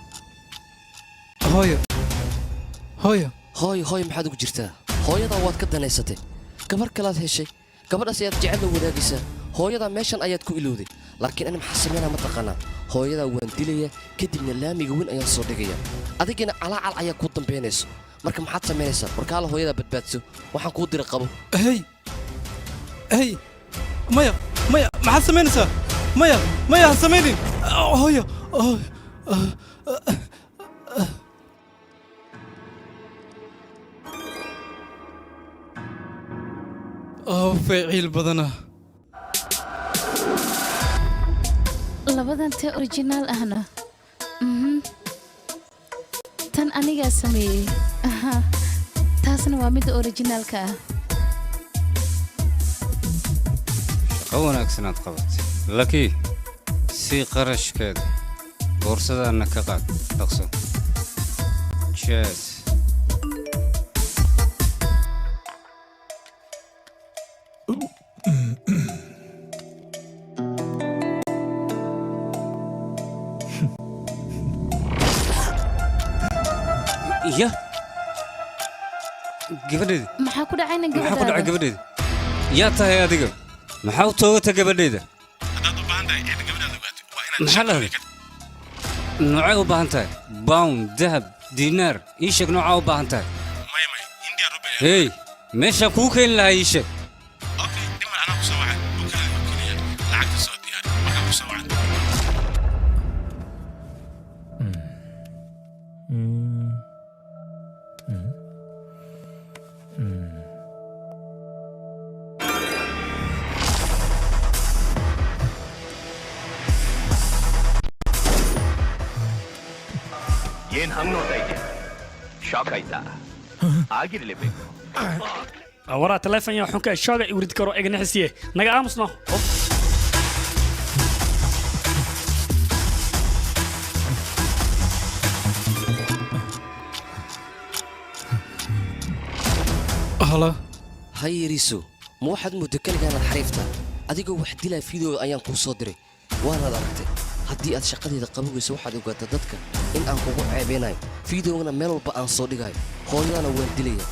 maxaad ugu jirtaa hooyadaa waad ka danaysatay gabar kalaad heshay gabadhaas ayaad jecel la wadaagaysaa hooyadaa meeshan ayaad ku ilowday laakiin ana maxaa samaynaa ma taqaanaa hooyadaa waan dilayaa kadibna laamiga weyn ayaan soo dhigayaa adigina calaacal ayaa kuu dambaynayso marka maxaad samaynaysaa warkaala hooyadaa badbaadso waxaan kuu dira qabo hey maya maxaad samaynaysaa maya ha samaynin hooyo فعيل بدنا labadan tee original ahna tan anigaa sameeyey taasna waa midda originaalka ah shaqo wanaagsanaad qabatay laakiin si qarashkeeda boorsadaana ka qaad dhaqso cheers يا gabadheeda maxaa ku dhacayna maxaa ku dhacay gabadheeda yaa tahay adiga maxaa u toogata gabadheeda haddaad u baahan tahay eed gabadhaad ogaato waa inaad maxaa la heli noocay u baahan tahay pound dahab diinaar ii sheeg noocaa u baahan tahay may india rube hey meeshaan kuu keeni lahaa ii sheeg okay dhiman anaa ku soo wacay oo kale oo keliya lacagta soo diyaari markaa ku soo wacay ಏನ್ ಹಂಗ್ ನೋಡ್ತಾ ಇದ್ಯಾ ಶಾಕ್ ಆಯ್ತಾ ಆಗಿರ್ಲೇಬೇಕು ಅವರ telefoon yaa xunka shooga i urid karo egna xisiye naga aamusno هلا هاي ريسو مو واحد مدكلك انا حريفته adigoo wax dilaa fiidooga ayaan kuu soo diray waanaad aragtay haddii aad shaqadeeda qabogayso waxaad ogaata dadka in aan kugu ceebeynayo fiidoogana meel walba aan soo dhigayo hooyadana waan dilaya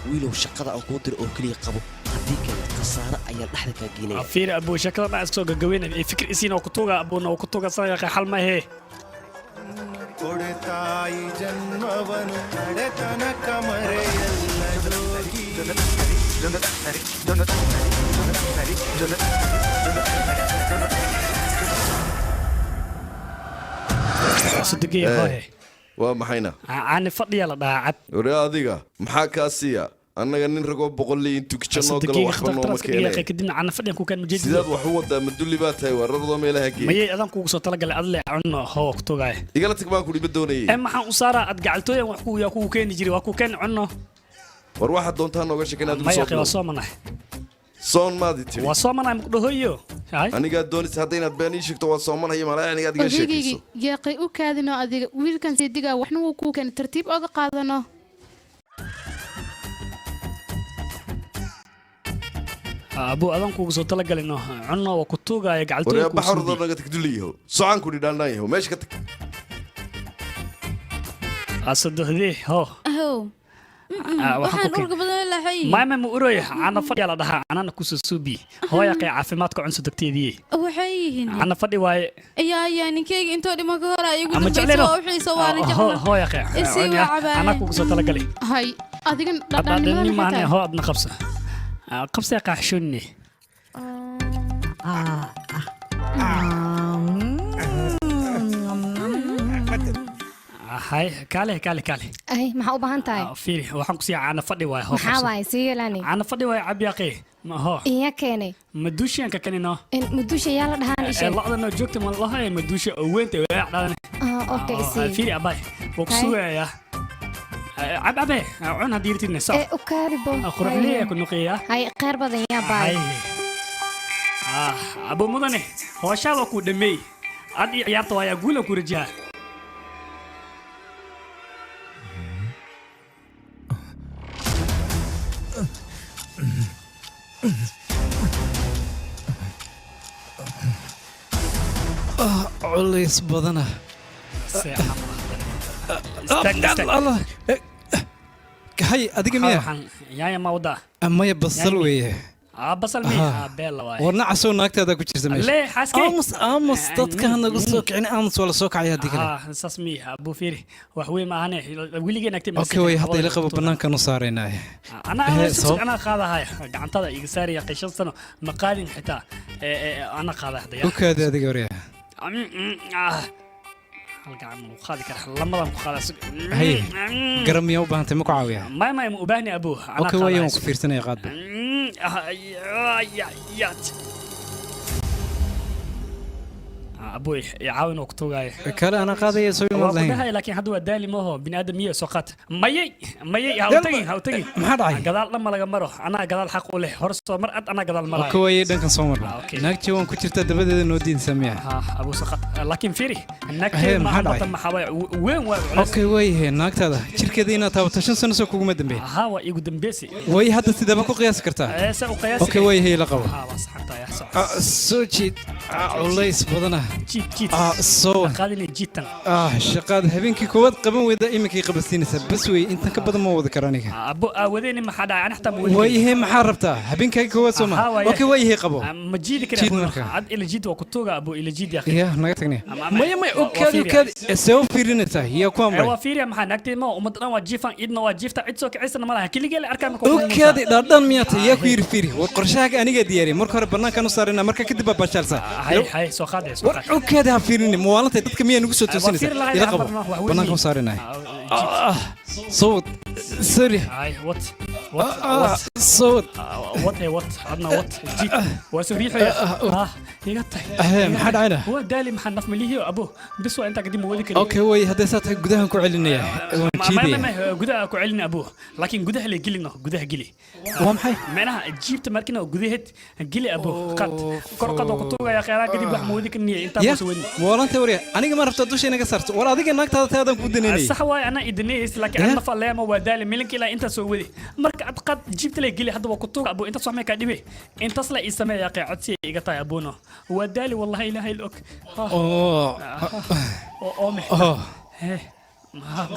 wiilow shaqada aan kuu diro oo keliya qabo haddii kale khasaare ayaan dhexda kaa geynaya fiir abuu shakada dhan iska soo gagaweynay ee fikir isiin oo ku tuuga abuuna oo ku tuuga sayaqa xal ma hee ಕೊಡುತ್ತಾಯಿ ಜನ್ಮವನು ನಡೆತನಕ ಮರೆಯಲ್ಲದೋಗಿ صدقيه هاي ومحينا أنا فضي يلا داعب ورياضية محاكاسية أنا جنين رجوع بقول لي أنتوا كتشنو قالوا وحنا مكانه كدنا عنا فضي أكون كان مجد سيدات وحوة ده مدلي باتها وررضو ميلها كي ما يأذن كوكو صوت لقى الله عنه هو كتوجاه يقولك ما كولي بدوني أما حن أسارة أتقعلتوا يا وحكو يا كوكو كان يجري وكوكو كان عنه وروح دونتها نوغش كنا ما يا أخي وصومنا صون ما ديتي وصومنا مقدوهيو أنا قاعد دوني ساعتين أتباني شكتوا وصومنا هي ملاي أنا قاعد قاعد يا قي وكادنا أدي ويل كان سيدنا وإحنا وكوكو كان ترتيب أجا قادنا أبو أذن كوكو صوت لقى لأنه عنه وكتوجا يقعلتوا وريا بحر ضرنا قد تقوليه صعان كوني دالناه ماشي كتك أصدق ذي هو waxaan urga badan lahay ما مؤروي أنا فدي على ده أنا كوس سوبي هو يا قي عافماتك عن صدقتي دي waxay أنا فدي واي يا ninkeyga intoo dhima ka hor ayagu أما dambayso wixii soo waana هو يا قي أنا كوس تلقى هاي أديكن بعدين ما أنا هو أبن قبصة قبصة يا قحشوني هاي كالي أي ما هو بهانتاي فيري وحنك سيا أنا فدي واي هو محاواي سيلاني أنا فدي واي عبياقي ما هو إيه كاني مدوشي أنك كانينا مدوشي يلا دهان إيش لا أنا جوكت من الله هاي مدوشي وين تبع أوكي سي فيري أباي وكسوع يا عبي عنا ديرتي النساء إيه أكاربو أخرج لي أكون نقية هاي قرب ذي يا باي أبو مدني هو شاب أكو دمي أدي يعطوا يا قول أكو رجال culays badana الله hay adiga miya yaaya ma wada amaya basal weeye basal miya beel waay warna casoo naagtaada ku jirta meesha lee xaskay aamus dadka nagu soo kicin aamus wala soo kacay hadii kale saas miya abu fiiri wax weey ma ahane wiligeena agtay ma okay way hadda ila qabo banaanka nu saareenay ana qaadahay gacantada iga saariya qishan sano ma qaadin xitaa ana qaadahay okay adiga wariya halkaan uu qaadi kara lamadan ku qaadaas hay garam yaa u baahantay ma ku caawiya ma u baahni abu ana okay way aan ku fiirsanay qaadba يا أبوي يعاون وقتوجاي كلا أنا قاضي يسوي والله لكن هذا هو دالي ما هو بني آدم سقط مي هاوتجي ما حد عاي قدال لما لقى مرة أنا قدال حق له هرس مرأة أنا قدال مرة كوي دنك صومر ناكتي وان كتير دبده نودين سميها أبو سقط لكن فيري ناكتي ما حد ما حوا وين أوكي ويه ناكت هذا شركة دينا تاو تشن سنة سوق مدن به هوا يقدم بيسي ويه هذا تدا بكو قياس كرتا قياس أوكي ويه هي لقبه بس حتى يحصل سوتشي علايس بدنا جيت صو قادني جيتا شقاد هبينكي كواد قبل ويدا إيمكي قبل سنة بس وي أنت كبد ما وذا كرانيك أبو وديني ما حدا أنا حتى ويه محاربته هبينكي كواد سوما أوكي ويه قبو مجيد كده عاد إلى جيد وكتوجا أبو إلى جيد يا أخي يا نقطني ما أوكي سو فيرينتا هي كم هو فيري ما نكتي ما ومدنا وجيفان إدنا وجيفتا عدسوك عيسى ما لها كل جل أركان أوكي دردان ميات يا كوير فيري وقرشاك أنا قديري مركر بنا كانوا صارنا مركا كده ببشرسا هاي سوخادي أوكي ده فيريني موالنت dadka miyaa nagu soo toosinaysa ila qabo banaanka u saarinahay صوت سوري صوت عدنا جيت وسوري حيا يا محد عينه هو دالي محنف مليه ابوه بس انت قديم ولك اوكي وي هذا ساعه قدها ku celinaya ما قدها ku celin ابوه لكن قدها اللي قلنا قدها قلي ومحي معناها جيبت مركنا قدهت قلي ابوه قد قرقد وقطوغا يا خيرا قديم wax moodi kan inta ku soo walanta wariya aniga ma rabto dusha inaga sarto war adiga naagtaada taadan ku dineenay sax waay ana idnees laakiin ana faleema waa daali milinka ilaa inta soo wadi marka ad qad jibta lay geli hadda waa ku tuuga abu inta soo ka dhibe intaas la ismay yaqay codsi iga taay abuno waa daali wallahi ilaahay look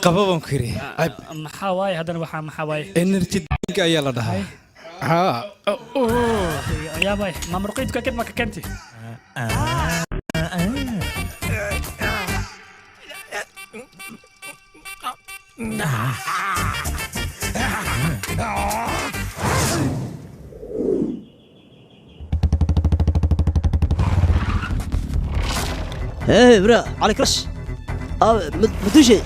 qababan kiri maxaa waay hadana waxa maxaa waay energy drink ayaa la dhahaa يا باي ما مرقيتك كده ما كنتي هاي برا على كرش مدوشي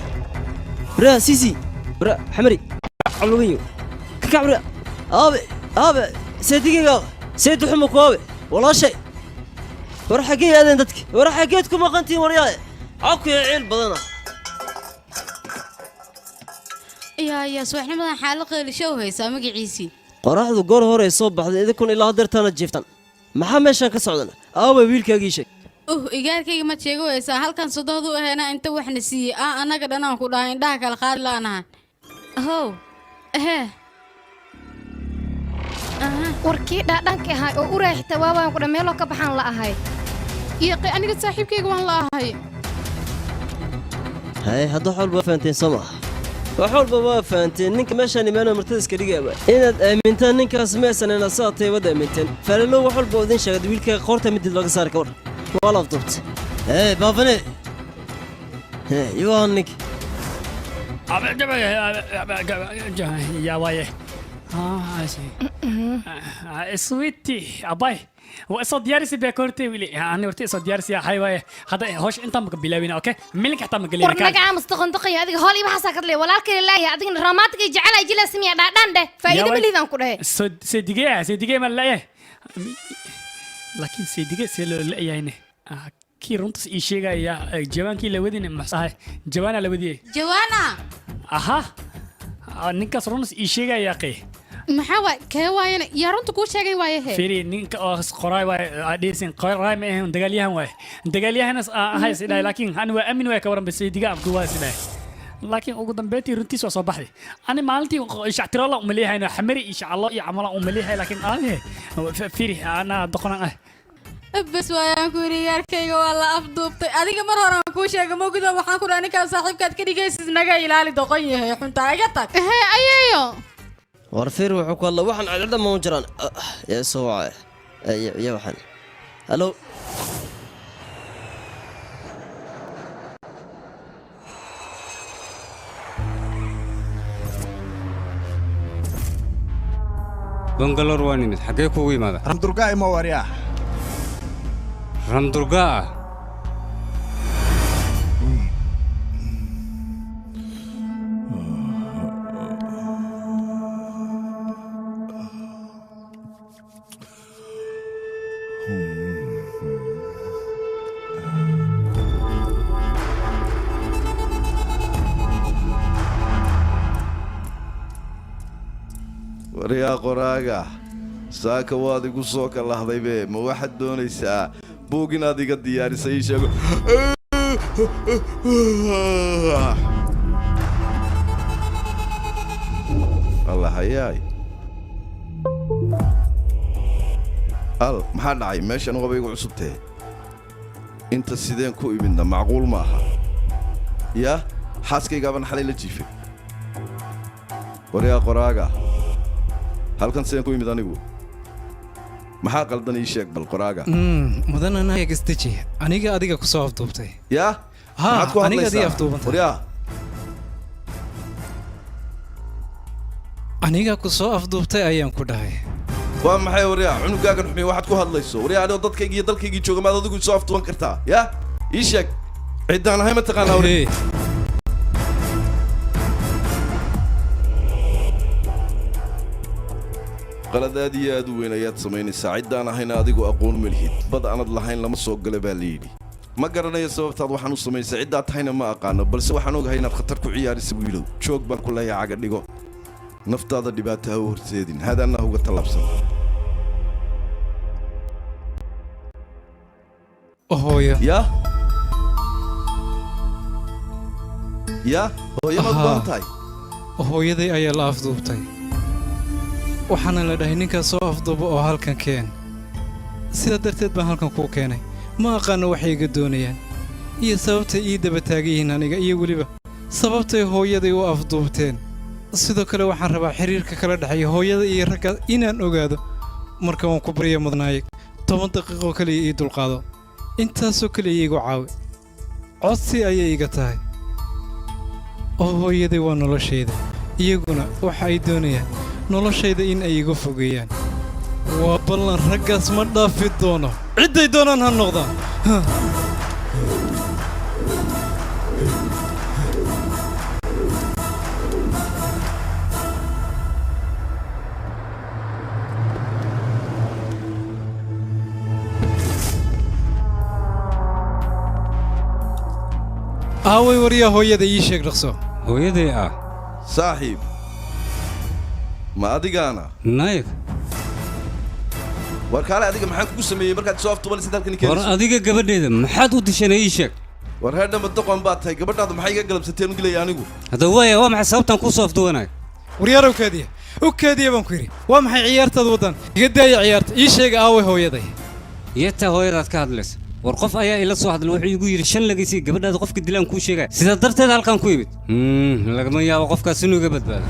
برا سيسي برا حمري علويو كعبرا ابي سيدي سيد حمك وابي والله شيء وراح حقي هذا دتك وراح حقيتكم اقنتي ورياي عكو يا عيل بدنا يا subaxnimadan xaalad qeylisho haysaa magaciisi qoraxdu goor hore soo baxday idinku ilaa hadeertana jiiftan maxaa meeshan ka socdana aawa wiilkaagii sheeg igaarkayga ma sheego haysaa halkan sadoodu aheena inta waxna siiyay anaga dhanaan ku dhahay indhaha kala qaad laanahan how warkii dhaadhanka ahay oo u raaxita waawaan ku dhameelo ka baxaan la ahay yaqi aniga saaxiibkayga waan la ahay hay hadda xalba faanteen sama waxalba waa faanteen ninka meeshan imaano martada iska dhigaba inaad aamintaan ninkaas meesan ina saatay wada aamintaan falalo waxalba idin sheegay wiilka qoorta mid laga saar ka war wala afdubt baabane yohanik يا وايه سويتي أباي وصل ديارسي بكورتي ولي أنا ورتي صل ديارسي يا حيوان هذا هوش أنت مقبلين أوكي ملك حتى مقبلين ورناك عام مستقنطقي هذه هولي ما حسكت لي ولكن الله هذه راماتك جعل يجي سميع دان ده فايدة من اللي ذا كله سيدقي ما لا لكن سيدقي سيلو لا يعني كي رنتس إيشيغا يا جوان كي لودين محصاه جوانا لودي جوانا أها ninkaas runas ii sheegay yaaqay maxaa waay kee waayana yaa runta kuu sheegay waaye he firi ninka oo qoraay waay adeersin qoraay ma ahan dagaalyahan ahays ilaa laakiin aan waa amin way ka waran bas diga afku waa sidee laakiin ugu dambeeyay runtiis waa soo baxday ani maalintii shactirala u maleeyahay xamari insha Allah iyo amala u maleeyahay laakiin aan firi ana doqonan بس وياك ورياركيga waa la afduubtay adiga mar hore aan ku sheegay moogida waxaan ku dhaani ka saaxiibkaad ka dhigaysid naga ilaali doqon yahay xunta iga tag ayeeyo war fiir wuxuu ku hadlaa waxaan cadada ma jiraan yaa soo waay ya waxaan halo بنغلور واني مت حقي كوي ماذا رمدرقاء ما ورياه رمدرقاء وريا قراقة ساكا وادي قصوك الله ضيبه ما واحد دوني ساعة بوقنا دي قد دياري سيشاقو الله حياي محل عاي ماشي انا غبيقو عصبته انت السيدين كو ابن معقول ماها يا حاسكي قابن حليل الجيفي وريا قراقة هل كان سيكون يمد أنيقو؟ ما قلدني يشيك بالقراقة. مدن أنا يكستجي. أنيقا أديقا كسو أفضوبتي. يا؟ أنيقا دي أفضوبتي. وريا؟ أنيقا كسو أفضوبتي أيام كوداي. وام محي وريا عنو قاقن حمي واحد كو هادليسو وريا عليو دادكيجي دالكيجي جوغا ما دادكو سو أفضوبان كرتا يا؟ يشيك عدان هاي ما تقانا وريا. قلدادي يا دوين ايات سمين ساعدة أنا هنا أديكو أقول ملهيد بدأ أنا دلهين لما سوق قلبها ليدي ما قرنا يا سبب تاد وحنو سمين ساعدة هنا ما أقانا بل سوى حنوق هنا بخطركو عياري سبويلو شوك بان كلها يا عقد ديكو نفط هذا دباتها ورسيدين هذا أنه هو الطلب هويا يا هويا ما تبانتاي هويا دي أيا لا أفضوبتاي waxaana la dhahay ninka soo afduubo oo halkan keen sida darteed baan halkan ku keenay ma aqaan waxay iga doonayaan iyo sababta ii daba taagayeen aniga iyo waliba sababtay hooyaday u afduubteen sidoo kale waxaan rabaa xiriirka kala dhaxay hooyada iyo ragga inaan ogaado marka waan ku bariyo mudnaayay 10 daqiiqo kaliya ii dulqaado intaasoo kaliya iigu caawi codsi ayay iga tahay oo hooyaday waa noloshayda iyaguna waxa ay doonayaan noloshayda in ay iga fogeeyaan waa ballan raggaas ma dhaafi doono cidday doonaan ha noqdaan aaway waryaa hooyada ii sheeg dhaqso hooyaday ah saaxiib ma adigaana naayib war kaale adiga maxaan kugu sameeyey markaad soo aftubanaysid halkan war adiga gabadheeda maxaad u dishanay ii sheeg war heedha madoqon baad tahay gabadhaadu maxay iga galabsateen u dilaya anigu hadda waaya waa maxay sababtaan kuu soo afduwanaay waryaar u kaadiya baan ku yidhi waa maxay ciyaartaad waddan iga daaya ciyaarta ii sheega aaway hooyaday yeetaa hooyadaad ka hadlaysa war qof ayaa ila soo hadlay wuxuu igu yidhi shan lagaysi gabadhaada qofka dilaan kuu sheegaya sidaa darteed halkaan ku imid lagama yaabo qofkaas inuu iga badbaado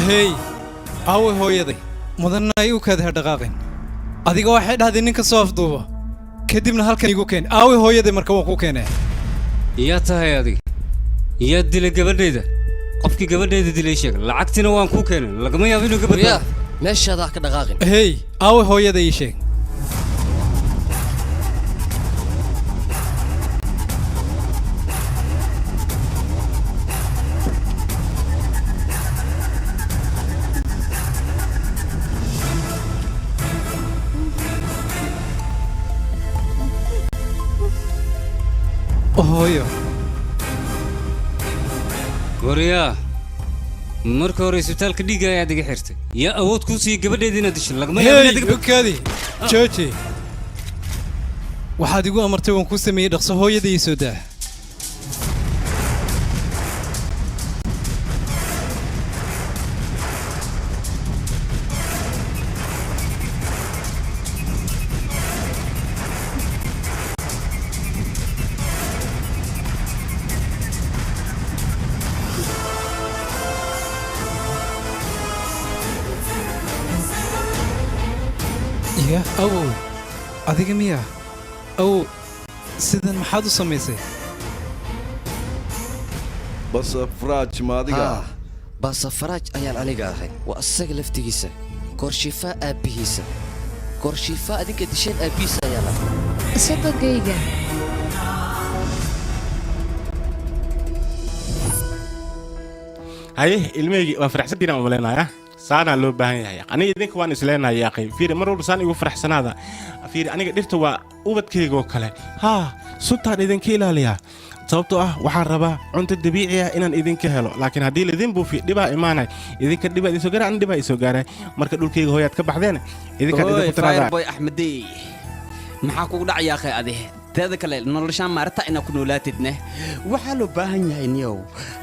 hey aaway hooyaday mudanna ay u kaadaha dhaqaaqeen adiga waxay dhahdeen ninka soo afduuba kadibna halkan igu keen aaway hooyaday marka waan ku keenee yaa tahay adiga yaa dilay gabadhayda qofkii gabadhayda dilay sheeg lacagtina waan kuu keenay lagama yaabo inuu gabadha meeshaada ka dhaqaaqin hey aaway hooyaday ii sheeg hooyo waryaa marka hore isbitaalka dhiigga ayaad iga xirtay yaa awood kuu siiyey gabadheeda inaad disho lagama yaabkaadi jooji waxaad igu amartay waan kuu sameeyey dhaqso hooyada ii soo daa يا أو أديك ميا أو سيدنا محادو سميسي بس فراج ما أديك بس فراج أيان أنا قاعد وأسق لفتيسة كورشيفاء أبيسة كورشيفاء أديك تشين أبيسة يلا صدق جيجا هاي الميجي وفرح سدينا وملينا يا سانا لو باهن يا أنا يديك وان إسلامنا يا أخي فير مرة لسان يوفرح سنة هذا فير أنا قدرت وأوبت كي وكله ها سلطان إذن كيلا ليا sababtoo ah waxaan rabaa cunto dabiici ah inaan idinka helo laakiin haddii lidin buufi dhibaa imaanay idinka dhibaa idin soo gaara an dhibaa isoo gaaray marka dhulkayga hooyaad ka baxdeen idinkaan idinku tiraahdaa boy axmedey maxaa kugu dhacaya akhay adih teeda kale noloshaan maarta inaa ku noolaatidne waxaa loo baahan yahay niyow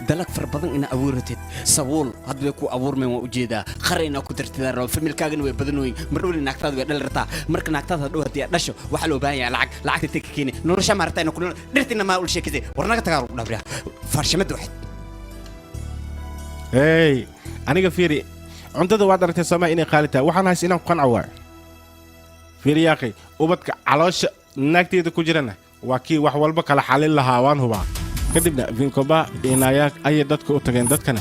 dalag far badan inaa abuuratid sabuul hadbay ku abuurmeen waa ujeedaa qara inaa ku dartida rabo familkaagana way badanooyin marwali naagtaada way dhali rabtaa marka naagtaada hadhow haddii aad dhasho waxaa loo baahan yahay lacagta teka keeni noloshaan maarta inaa ku nool dhirtina maa ul sheekisay war naga tagaa lagu dhabriya farshamada waxid hey aniga fiiri cuntada waad aragtay soomaa inay qaali tahay waxaan hays inaan ku qanco waayo fiiri yaaqay ubadka caloosha naagteeda ku jirana waa kii wax walba kala xalin lahaa waan hubaa kadibna vinkoba inayaa ayay dadka u tageen dadkana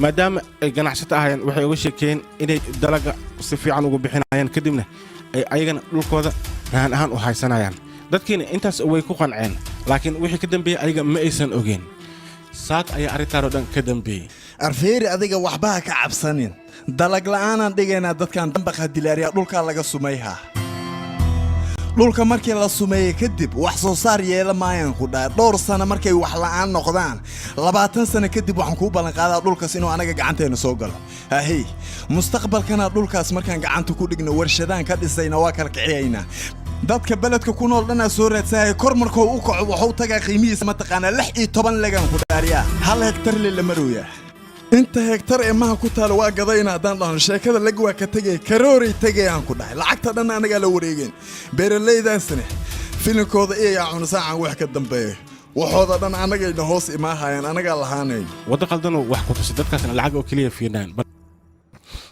maadaama ay ganacsato ahayeen waxay uga sheekeeyeen inay dalaga si fiican ugu bixinayaan kadibna ay ayagana dhulkooda rahan ahaan u haysanayaan dadkiina intaas way ku qanceen laakiin wixii ka dambeeyey ayaga ma aysan ogeen saak ayaa arrintaan oo dhan ka dambeeyey arfeeri adiga waxbaha ka cabsanin dalag la'aanaan dhigaynaa dadkan dambaqa dilaariya dhulkaa laga sumayhaa dhulka markii la sumeeyey kadib wax soo saar yeela maayaan ku dhahay dhowr sano markay wax la'aan noqdaan 20 sano kadib waxaan kuu ballan qaadaa dhulkaas inuu anaga gacanteena soo galo ahey mustaqbalkana dhulkaas markaan gacanta ku dhigno warshadaan ka dhisayna waa kala kiciyaynaa dadka beledka ku nool dhanaa soo raadsanaya kor markuu u kaco wuxuu tagaa qiimihiisa mataqaanaa 16 legan ku dhaariyaa 1 hektar la marooyaa inta hektar ee maha ku taalo waa gadayna haddaan dhahno sheekada lag waa ka tegay karooray tegayaan ku dhahay lacagta dhan anagaa la wareegeen beeraleydaasna filinkooda iyayaa cunasaacan wax ka dambeeya waxooda dhan anagayna hoos imaahayaan anagaa lahaanayn waddo qaldanoo wax ku tusi dadkaasna lacag oo keliya fiirnaan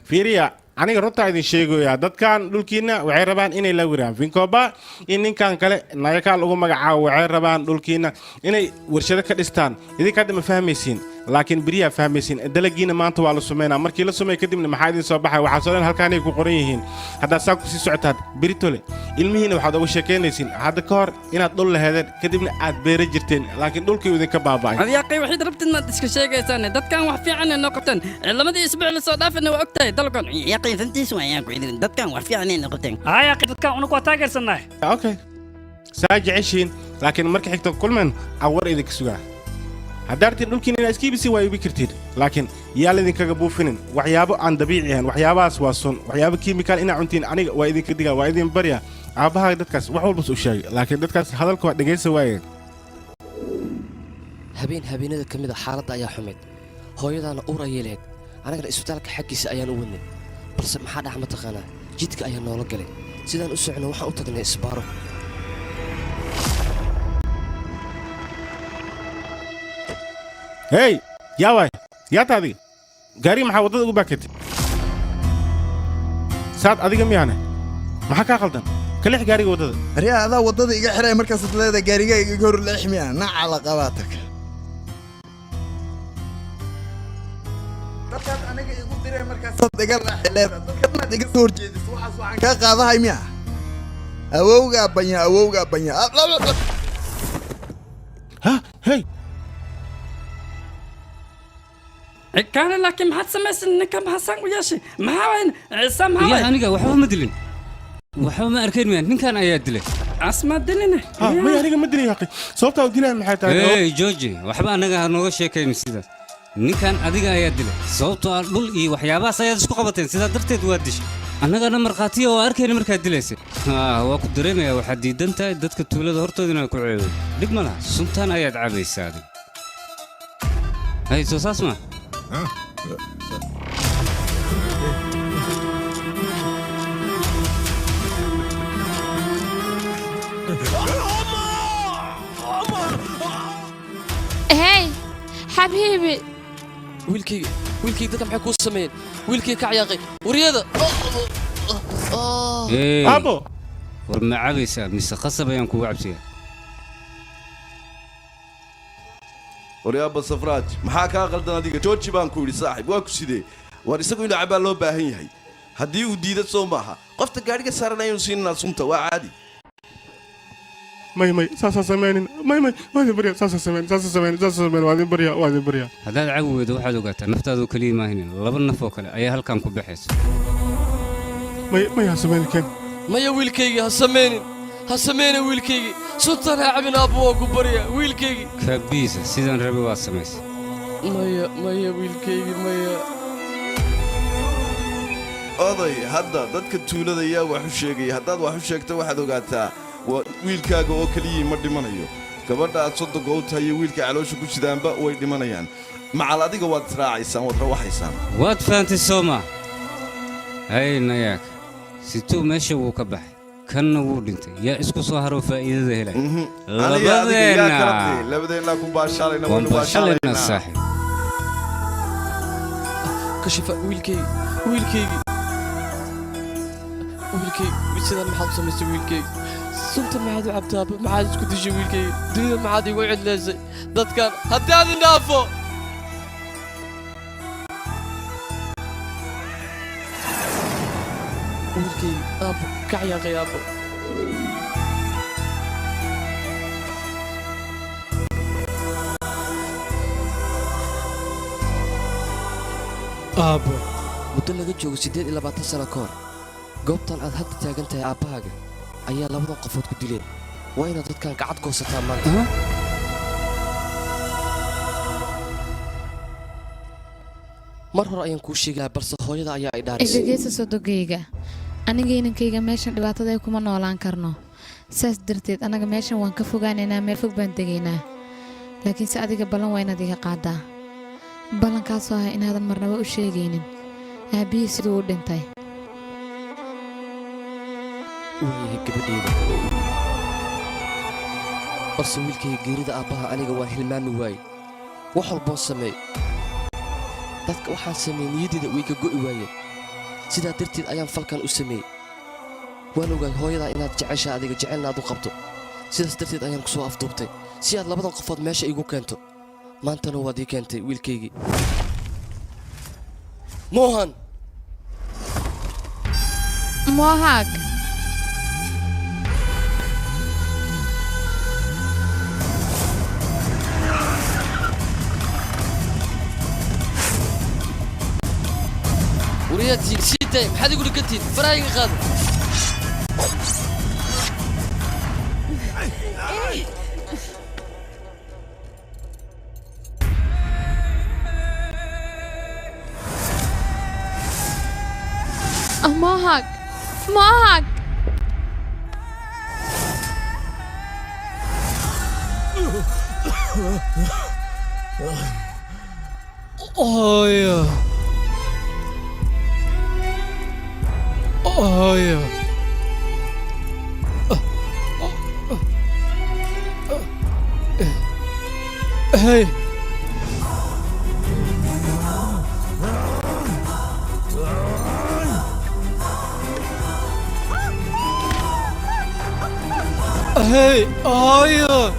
fiiriya aniga runtaa idin sheegoyaa dadkan dhulkiina waxay rabaan inay la wiraan vinkoba in ninkan kale nayakaal ugu magacaabo waxay rabaan dhulkiina inay warshado ka dhistaan idinka hadda ma fahmaysiin laakiin beriyaa fahmaysiin dalagiina maanta waa la sumeynaa markii la sumeey kadibna maxaa idin soo baxay waxaa soo dhan halkaanay ku qoran yihiin haddaad saa kusii socotaad beritole ilmihiina waxaad uga sheekaynaysiin hadda ka hor inaad dhul laheedeen kadibna aad beera jirteen laakiin dhulkii idinka baaba'ay adiyaaqay waxaad rabtid maad iska sheegaysaan dadkan wax fiican noo qabteen lamadii isbuuc la soo dhaafayna waa ogtahay dalkan yaqay fantiis waayaan ku idin dadkan wax fiican noo qabteen yaaqay dadkan unugu waa taageersannahay okay saa jeceshiin laakiin marka xigta kulmeen awar idinka sugaa haddaartiin dhulkiina inaad iskiibisi waa iibi kartiin laakiin yaa laydinkaga buufinin waxyaabo aan dabiici ahayn waxyaabahaas waa sun waxyaabo kiimikaal inaa cuntiin aniga waa idinka digaa waa idin barya aabbahaa dadkaas wax walbas u sheegay laakiin dadkaas hadalka waa dhegaysa waayeen habeenada ka mid a xaaladda ayaa xumayd hooyadaana uur ayay lahayd anagana isbitaalka xaggiisa ayaan u wadnay balse maxaa dhac mataqaanaa jidka ayaa noola galay sidaan u socno waxaan u tagnay isbaaro hey yaa waay yaa taadiga gaariga maxaa waddada ugu baakatay saad adiga miyaane maxaa kaa qaldan ka lex gaariga waddada aryaa adaa waddada iga xiray markaasaad leedahay gaarigayga iga hor leex miya naca la qabaatarka dadkaad aniga igu diray markaasaad iga raaxi leedahay dadkaad maad iga soo horjeediso waxaas waxaan kaa qaadahay miya awowgaa banya ha hey كان لكن ما حد سمع إنك ما حسن وياشي ما وين سامع يا أنا وحوم مدلين وحوم أركين مين كان أياد لي أسمع دلنا ما يعني مدري يا أخي صوت ودينا المحيط إيه جوجي وحبا أنا هنوش شيء كين سيدا نكان أديك أياد لي صوت لول إيه وحيابا سيد شو قبتين سيدا درت دوادش أنا مرقاتي وأركين مركات دلسي هو كدرين يا واحد يدنت دتك تولد هرتو دينا كعيب لك ملا سلطان أياد عبي سادي هاي سوس اسمع هاي حبيبي ويلكي dadka maxay ku sameeyeen wiilkii ka ciyaaqay wariyada abo war ma cabaysaa mise qasab ayaan kugu cabsiyaa waryaaba safraaj maxaa kaa qaldan adiga jooji baan ku yidhi saaxib waa ku sidee war isagu inuu cabaa loo baahan yahay haddii uu diidad soo maaha qofta gaadhiga saaran aynu siinanaa sunta waa caadi may saasaa samaynin may waadin barya saasaa samaynin waadin barya haddaad cabi weydo waxaad ogaataa naftaadoo keliya maahinin laba naf oo kale ayaa halkan ku baxaysa may ha samaynin ken maya wiilkaygii ha samaynin wiilkaygii suntan ha cabin aabbo waa ku barya wiilkaygii kabiisa sidaan rabi waad samaysay maya wiilkaygii maya oday hadda dadka tuulada yaa wax u sheegaya haddaad wax u sheegto waxaad ogaataa wiilkaaga oo keliyii ma dhimanayo gabadha aad soddonka u tahay iyo wiilka caloosha ku jidaanba way dhimanayaan macal adiga waad israacaysaan waad rawaxaysaan waad fahamtay sooma hay nayaak situu meesha wuu ka baxay kanna wuu dhintay yaa isku soo haro faa'iidada helay labadeenna ku baashaalayna waan baashaalayna saaxiib kashifa wiilkaygii sidaan maxaad u samaysay wiilkaygi sunta maxaad u cabtaaba maxaad isku dishay wiilkaygi dunida maxaad igu cidlaysay dadkan haddii aad indhaafo wiilkaygi aabbo ka ciyaaqay aabbo aabbo muddo laga joogo 28 sano ka hor goobtan aad hadda taagan tahay aabbahaaga ayaa labadan qofood ku dileen waa inaad dadkan gacad goosataa maanta mar hore ayaan kuu sheegi lahaa balse hooyada ayaa ay dhaarisay dhegeysta sodogayga aniga inankayga meeshan dhibaatada kuma noolaan karno saas darteed anaga meeshan waan ka fogaanaynaa meel fog baan degaynaa laakiinse adiga ballan waa inaad iga qaadaa ballankaasoo ah inaadan marnaba u sheegaynin aabbihii siduu u dhintay waayahay gabadheeda balse wiilkayga geerida aabbaha aniga waan hilmaami waaye wax walboon sameey dadka waxaan sameey niyaddeeda way ka go'i waayeen sidaa darteed ayaan falkan u sameeyey waan ogaay hooyadaa inaad jeceshaa adiga jecelna aad u qabto sidaas darteed ayaan ku soo afduubtay si aad labadan qofood meesha igu keento maantana waad ii keentay wiilkaygii mohan mohag ورياتي سيداي بحال يقول لك انت فرايق غادي mohag mohag Oh yeah. Oh yeah. Hey. Hey. Oh yeah.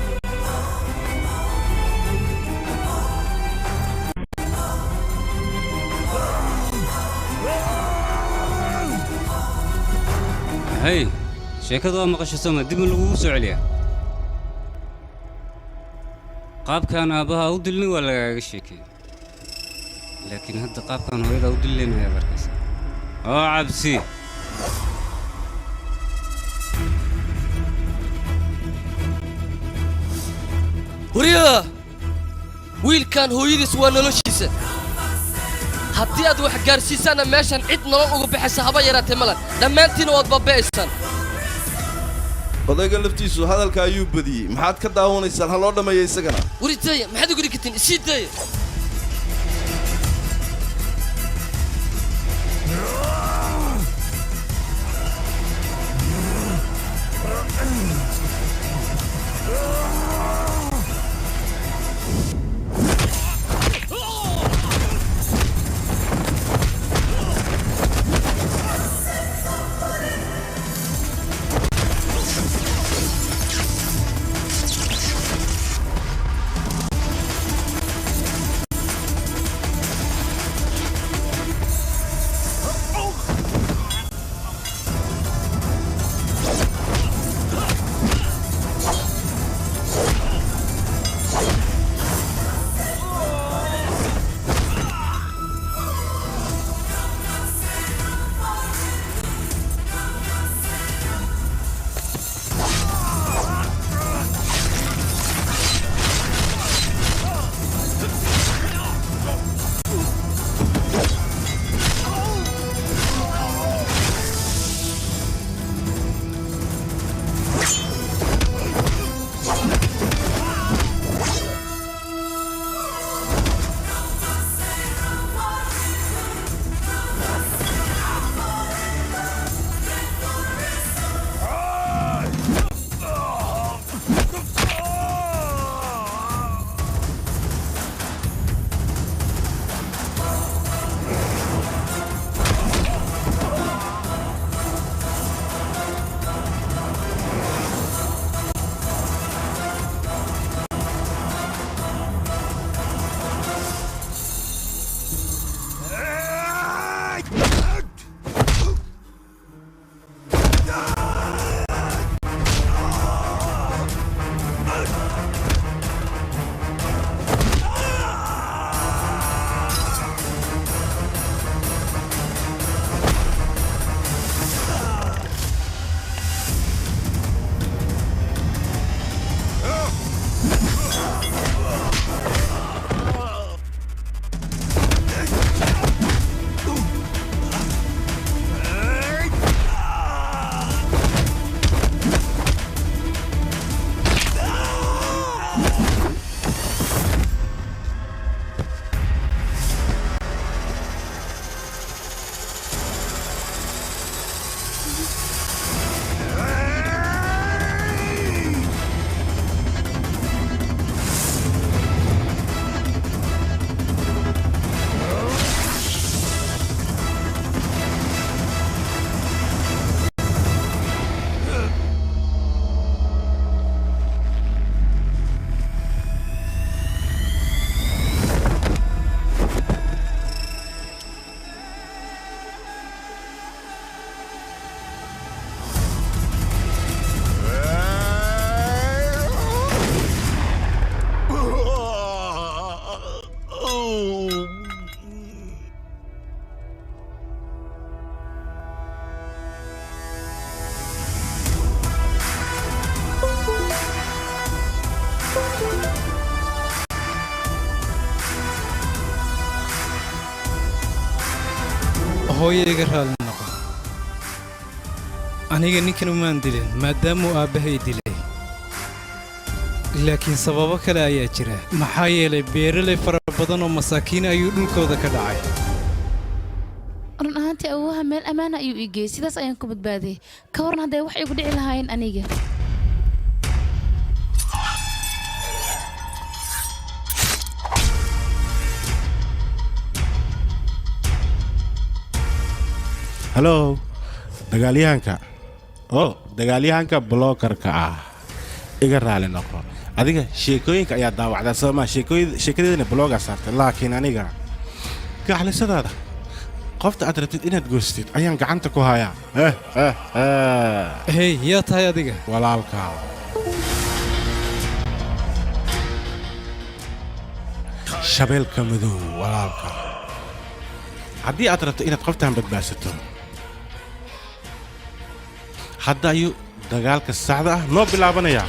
هاي sheekadu waa maqashasoma dib in lagugu soo celiyaa qaabkaan aabbaha u dilnay waa lagaaga sheekeeyey laakiin hadda qaabkaan hooyadaa u dillaynayaa markaas oo cabsi وريا wiilkan hooyadiis waa noloshiisa haddii aad wax gaarsiisaana meeshan cid nolol uga bixaysa haba yaraatee malan dhammaantiina waad baaba'aysaan odayga laftiisu hadalka ayuu badiyey maxaad ka daawanaysaan ha loo dhammeeya isagana waritaya maxaad ugu dhigteen isii daaya hooyo iga raali noqo aniga ninkan umaan dilin maadaamuu aabbahay dilay laakiin sababo kale ayaa jira maxaa yeelay beeraley fara badan oo masaakiin ayuu dhulkooda ka dhacay run ahaantii awooha meel ammaana ayuu ii geeyey sidaas ayaan ku badbaadiyey ka waran hadday wax igu dhici lahaayeen aniga halo dagaalyahanka dagaalyahanka blookarka ah iga raali noqo adiga sheekooyinka ayaa daawacdaa soomaa sheekadeedana bloogaa saartay laakiin aniga gaxlisadaada qofta aad rabtid inaad goostid ayaan gacanta ku hayaa hey yaa tahay adiga walaalkaa shabeelka madow walaalka haddii aad rabto inaad qoftaan badbaadsato hadda ayuu dagaalka saxda ah noo bilaabanayaa